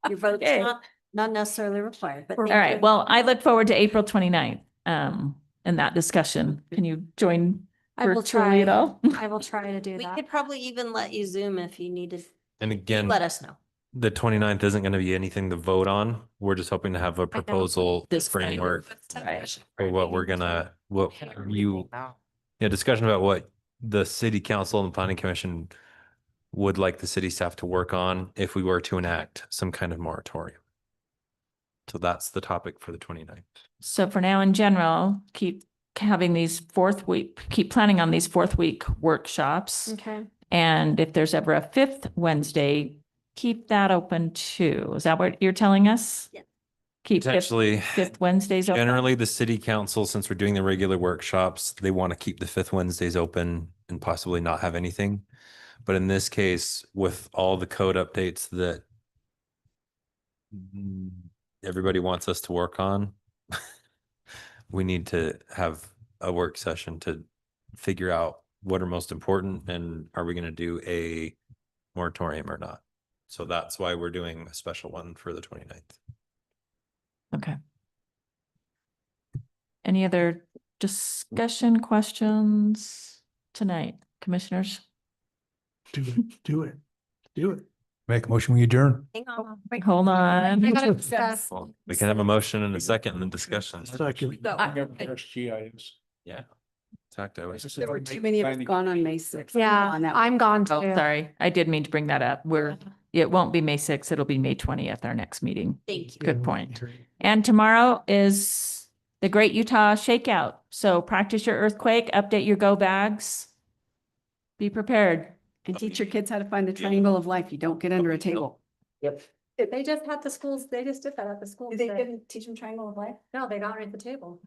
your vote's
Okay.
not necessarily required, but.
All
All
thank
right,
you.
well, I look forward to April 29th, in that discussion. Can you join
I will
virtually
try,
at all?
I will try to do
We
that.
could probably even let you Zoom if you needed.
And again,
Let us know.
the 29th isn't going to be anything to vote on. We're just hoping to have a proposal
This
framework
Right.
for what we're gonna, discussion about what the city council and the planning commission would like the city staff to work on if we were to enact some kind of moratorium. So that's the topic for the 29th.
So for now, in general, keep having these keep planning on these fourth week workshops.
Okay,
And if there's ever a fifth Wednesday, keep that open too. Is that what you're telling us?
Yeah.
Keep
Potentially,
fifth Wednesdays open?
generally, the city council, since we're doing the regular workshops, they want to keep the fifth Wednesdays open and possibly not have anything. But in this case, with all the code updates that everybody wants us to work on, we need to have a work session to figure out what are most important and are we going to do a moratorium or not. So that's why we're doing a special one for the 29th.
Okay. Any other discussion questions tonight, commissioners?
Do it, do it, do it.
Make a motion, we adjourn.
Hang on.
Hold on.
I gotta discuss.
We can have a motion and a second and then discussion.
Second.
GIS.
Yeah. Talked to us.
There were too many of us gone on May 6th.
Yeah,
On that.
I'm gone
Oh,
too.
sorry. I did mean to bring that up. It won't be May 6th. It'll be May 20th, our next meeting.
Thank you.
Good point. And tomorrow is the Great Utah Shakeout. So practice your earthquake, update your go bags. Be prepared.
And teach your kids how to find the triangle of life. You don't get under a table.
They just had the schools, they just did that at the school.
They
today.
didn't teach them triangle of life?
No, they got right at the table.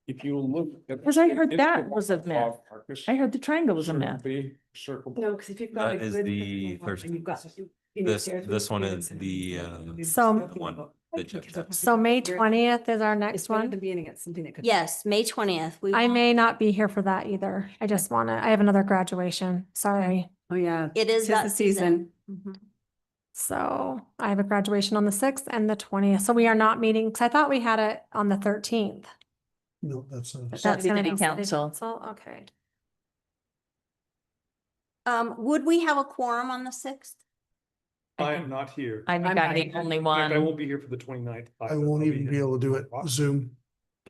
If you look. at-
'Cause I heard
it's
that
the
was a myth.
Marcus,
I heard the triangle was a
circle
myth.
B, Circle.
No, because if you've got.
That
a
is
good
the
triangle of life
first-
and you've got, you know,
This,
stairs
this
with
one
kids
is
and-
the,
So-
one that just passed.
So May 20th is our
It's
next
better
one.
than being against something that could.
Yes, May 20th. We
I
will-
may not be here for that either. I just I have another graduation. Sorry.
Oh, yeah.
It is
Tis
that
the
season. Mhm.
So I have a graduation on the 6th and the 20th. So we are not meeting, because I thought we had it on the 13th.
No, that's a.
That's
That's
city
city
council.
Okay.
Would we have a quorum on the 6th?
I am not here.
I think
I'm
I'm
not
the
here.
only
In fact, I
one.
won't be here for the 29th.
I won't even be able to do it. Zoom.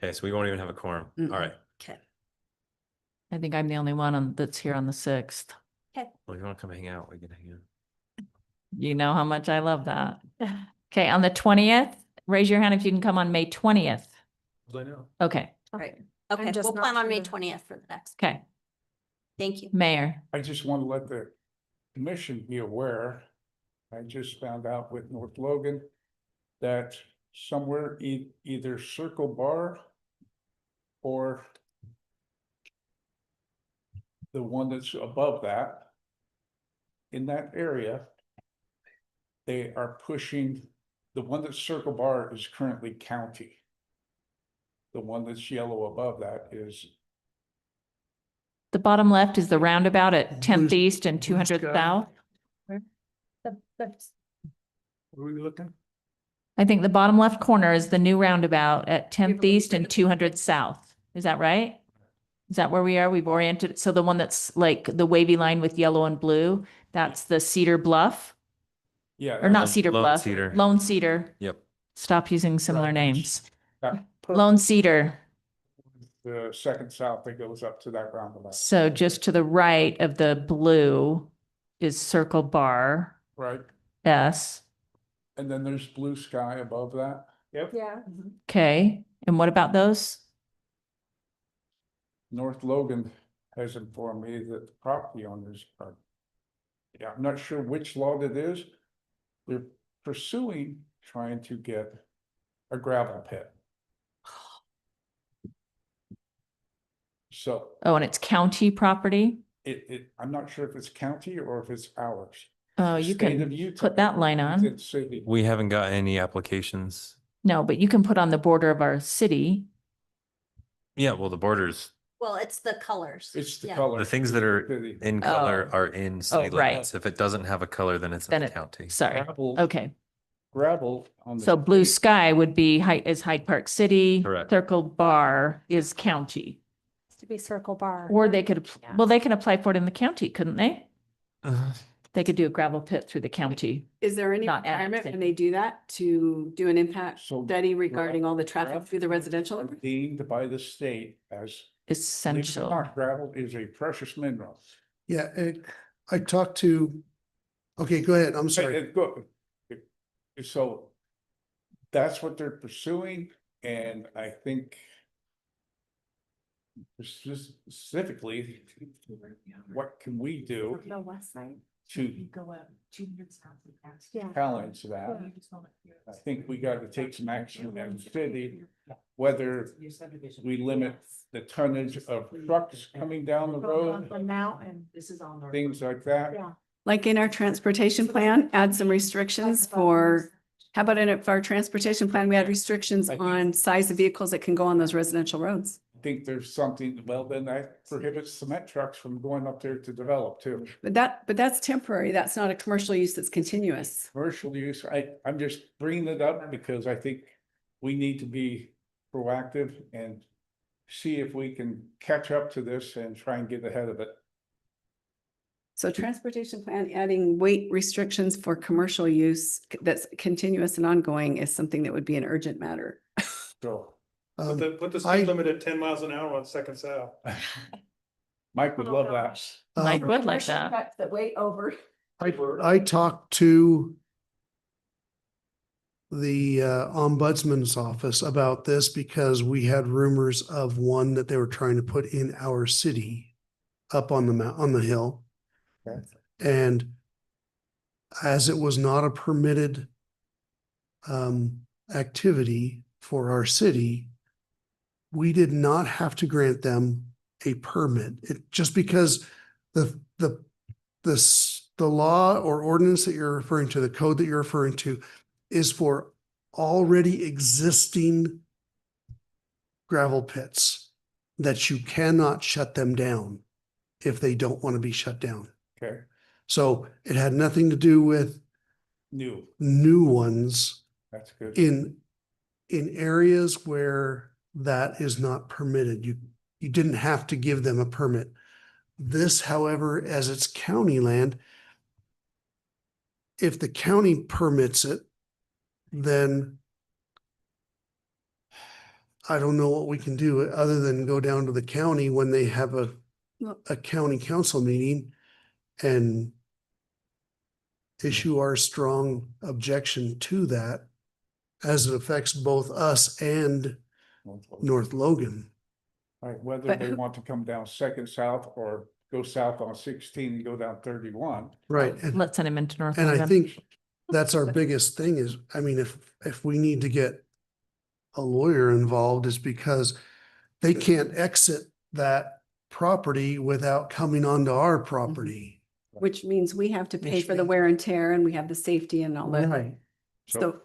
Okay, so we won't even have a quorum.
Mm-mm.
All right.
Okay.
I think I'm the only one that's here on the 6th.
Okay.
Well, if you want to come hang out, we can hang out.
You know how much I love that. Okay, on the 20th, raise your hand if you can come on May 20th.
I know.
Okay,
Right.
Okay,
just
we'll
not
plan on May
sure.
20th for the next.
okay.
Thank you.
Mayor,
I just want to let the commission be aware. I just found out with North Logan that somewhere either Circle Bar or the one that's above that, in that area, they are pushing, the one that's Circle Bar is currently county. The one that's yellow above that is,
the bottom left is the roundabout at 10th
Blue-
East and
blue
200
sky.
South.
Where are we looking?
I think the bottom left corner is the new roundabout at 10th East and 200 South. Is that right? Is that where we are? We've oriented, so the one that's like the wavy line with yellow and blue, that's the Cedar Bluff,
yeah.
or not
Lone-
Cedar
Lone
Bluff,
Cedar.
Lone Cedar.
Yep.
Stop using similar
Right.
names.
Yeah.
Lone Cedar.
The second south that goes up to that roundabout.
So just to the right of the blue is Circle Bar
Right,
S.
and then there's blue sky above that. Yep.
Yeah.
Okay, and what about those?
North Logan has informed me that the property owners are. Yeah, I'm not sure which lot it is. They're pursuing trying to get a gravel pit. So
Oh, and it's county property?
I'm not sure if it's county or if it's ours.
Oh, you
State of
can
Utah
put that line on.
Utah City.
We haven't got any applications.
No, but you can put on the border of our city.
Yeah, well, the borders,
Well, it's the colors.
It's the
Yeah.
color.
the things that are
City.
in color are in city
right.
limits. If it doesn't have a color, then it's in
Then
the
it,
county.
sorry,
Gravel-
okay.
Gravel on the.
So Blue
state-
Sky would be Hyde Park City.
Correct.
Circle Bar is county.
To be Circle Bar.
Or they could,
Yeah.
well, they can apply for it in the county, couldn't they?
Uh,
They could do a gravel pit through the county.
Is there any
Not
requirement
annexing.
when they do that to do an impact
So
study regarding all the traffic
gravel
through the residential? area?
Deemed by the state as. believe it or
Essential.
not, Gravel is a precious mineral.
Yeah, I talked to, okay, go ahead. I'm sorry.
So that's what they're pursuing, and I think specifically, what can we do
The west side.
to
Yeah.
challenge that? I think we got to take some action as a city, whether we limit the tonnage of trucks coming down the road,
The mountain.
things like that.
Yeah.
Like in our transportation plan, add some restrictions for, how about in our transportation plan, we had restrictions
I think-
on size of vehicles that can go on those residential roads.
I think there's something, well, then that prohibits cement trucks from going up there to develop too.
But that's temporary. That's not a commercial use that's continuous.
Commercial use, I'm just bringing it up because I think we need to be proactive and see if we can catch up to this and try and get ahead of it.
So transportation plan, adding weight restrictions for commercial use that's continuous and ongoing is something that would be an urgent matter.
So
Put the
I-
speed limit at 10 miles an hour on Second South.
Mike would
Oh,
love that.
gosh.
Mike
Um,
would like that.
That weight over.
I talked to the ombudsman's office about this because we had rumors of one that they were trying to put in our city up on on the hill.
Okay.
And as it was not a permitted activity for our city, we did not have to grant them a permit. It just because the law or ordinance that you're referring to, the code that you're referring to, is for already existing gravel pits that you cannot shut them down if they don't want to be shut down.
Okay,
So it had nothing to do with new ones
that's good.
in areas where that is not permitted. You didn't have to give them a permit. This, however, as it's county land, if the county permits it, then I don't know what we can do other than go down to the county when they have a county council meeting and issue our strong objection to that as it affects both us and North Logan.
Right, whether
But
they
who-
want to come down Second South or go south on 16 and go down 31.
Right. And,
Let's send him into North
and I
Logan.
think that's our biggest thing is, I mean, if we need to get a lawyer involved is because they can't exit that property without coming onto our property.
Which means we have to pay
Which
for the
means-
wear and tear and we have the safety and all that.
Right.
So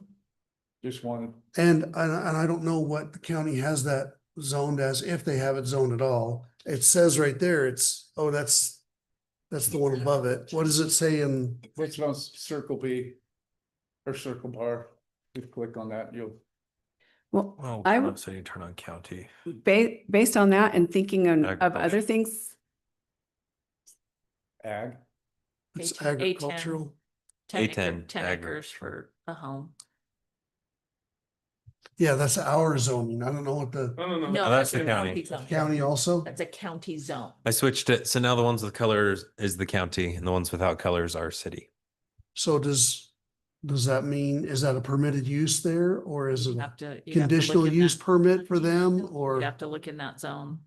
Just wanted,
And I don't know what the county has that zoned as, if they have it zoned at all. It says right there, that's the one above it. What does it say in?
which one's Circle B or Circle Bar? If you click on that, you'll,
well,
Oh,
I would,
so you turn on county.
based on that and thinking of
Agriculture.
other things,
ag.
It's
A10.
agricultural.
10
10
agri-
acres for a home.
Yeah, that's our zoning. I don't know what the
No.
No,
that's the
a
county.
zone.
county also.
That's a county zone.
I switched it. So now the ones with colors is the county and the ones without colors are city.
So does that mean, is that a permitted use there or is it
You
a
have to. you have to look
conditional
in
use
that-
permit for them
You
or?
have to look in that zone.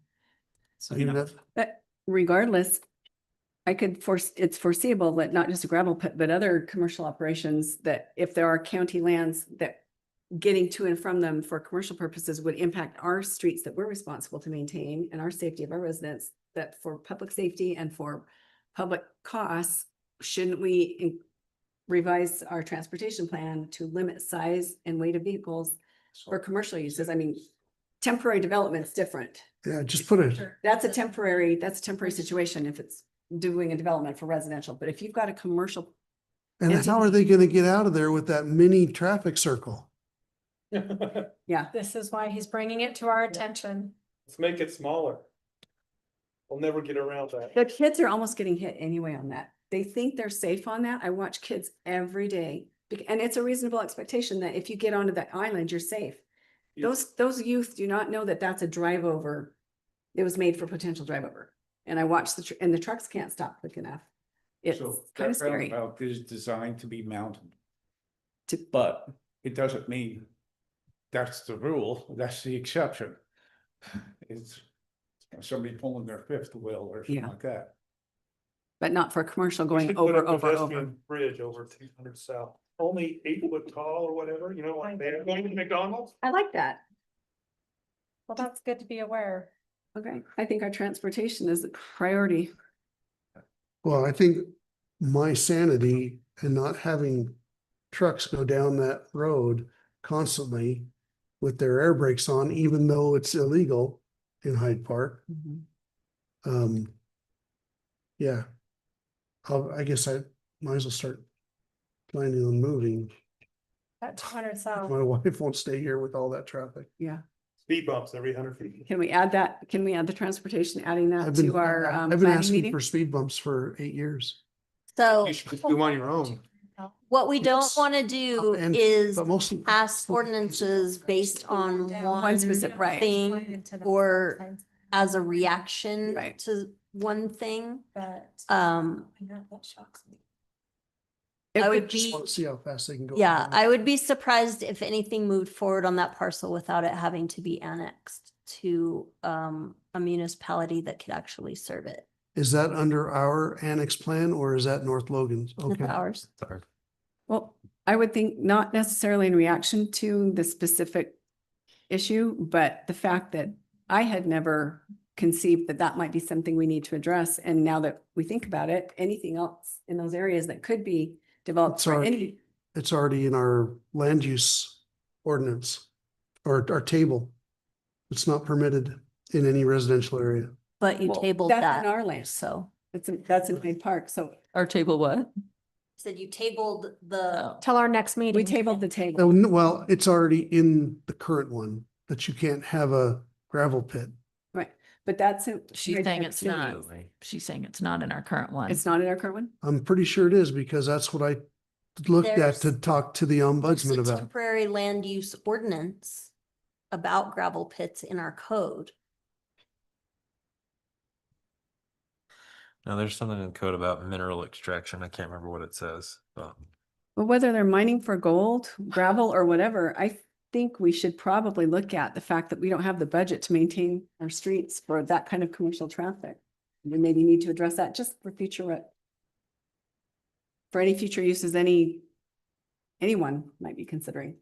I mean, that-
but regardless, it's foreseeable that not just a gravel pit, but other commercial operations, that if there are county lands that getting to and from them for commercial purposes would impact our streets that we're responsible to maintain and our safety of our residents, that for public safety and for public costs, shouldn't we revise our transportation plan to limit size and weight of vehicles for commercial uses? I mean, temporary development's different.
Yeah, just put it,
That's a temporary situation if it's doing a development for residential, but if you've got a commercial,
and how are they gonna get out of there with that mini traffic circle?
yeah.
This is why he's bringing it to our attention.
Let's make it smaller. We'll never get around that.
The kids are almost getting hit anyway on that. They think they're safe on that. I watch kids every day. And it's a reasonable expectation that if you get onto that island, you're safe. Those youth do not know that that's a drive over. It was made for potential drive over. And I watch and the trucks can't stop quick enough. It's
So
kind of
that
scary.
roundabout is designed to be mounted.
To-
But it doesn't mean that's the rule, that's the exception. It's somebody pulling their fifth wheel or something
Yeah.
like that.
But not for commercial
We
going
should put
over.
a pedestrian bridge over 200 South, only 8 foot tall or whatever, you know, like they're going to McDonald's.
I like that.
Well, that's good to be aware.
Okay, I think our transportation is a priority.
Well, I think my sanity and not having trucks go down that road constantly with their air brakes on, even though it's illegal in Hyde Park. Yeah. I guess I might as well start planning on moving.
That 200 south.
My wife won't stay here with all that traffic.
Yeah.
Speed bumps every 100 feet.
Can we add that? Can we add the transportation, adding that
I've been-
to our
I've been
planning
asking
meeting?
for speed bumps for 8 years.
So
You should just do on your own.
what we don't
Yes.
want to do
And-
is
But mostly.
pass ordinances based on one
specific- right.
thing or as a reaction
Right.
to one thing.
But.
That shocks me. I would
Just
be,
want to see how fast they can go.
yeah, I would be surprised if anything moved forward on that parcel without it having to be annexed to a municipality that could actually serve it.
Is that under our annex plan or is that North Logan's?
It's
Okay.
ours.
Sorry.
Well, I would think not necessarily in reaction to the specific issue, but the fact that I had never conceived that that might be something we need to address. And now that we think about it, anything else in those areas that could be developed
It's
for
already-
any,
It's already in our land use ordinance or our table. It's not permitted in any residential area.
But you
Well,
tabled
that's
that.
in our land.
So
that's in Hyde Park. So
Our table what?
said you tabled the,
Till our next meeting.
we tabled the table.
Oh, no, well, it's already in the current one that you can't have a gravel pit.
Right, but that's.
She's saying it's not.
Absolutely.
She's saying it's not in our current one.
It's not in our current one?
I'm pretty sure it is because that's what I looked at
There's-
to talk to the
there's
ombudsman
a
about.
temporary land use ordinance about gravel pits in our code.
Now, there's something in code about mineral extraction. I can't remember what it says, but
Well, whether they're mining for gold, gravel, or whatever, I think we should probably look at the fact that we don't have the budget to maintain our streets for that kind of commercial traffic. We maybe need to address that just for for any future uses, anyone might be considering.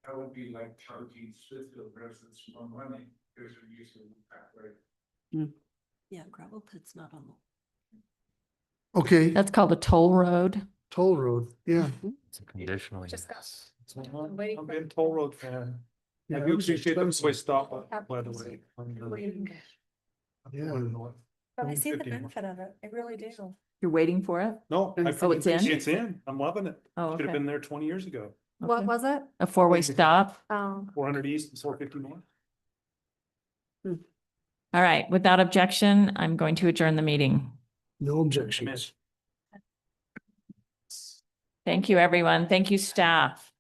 That would be like charging Smithfield residents more money because they're using the pathway.
Yeah, gravel pit's not on the.
Okay,
That's called a toll road.
toll road, yeah.
it's a conditional.
Just got-
use.
I'm a big toll road fan.
Yeah,
I
it
do
was
appreciate the
expensive.
way stop, by the way.
Yeah.
But I see the
150 more.
benefit of it. I really do.
You're waiting for it?
No.
Oh,
I
it's
think
in?
It's in. I'm loving it.
Oh,
Should have
okay.
been there 20 years ago.
What
Okay.
was it?
A four-way stop.
Oh.
400 east and 450 north.
All right, without objection, I'm going to adjourn the meeting.
No objections.
Thank you, everyone. Thank you, staff.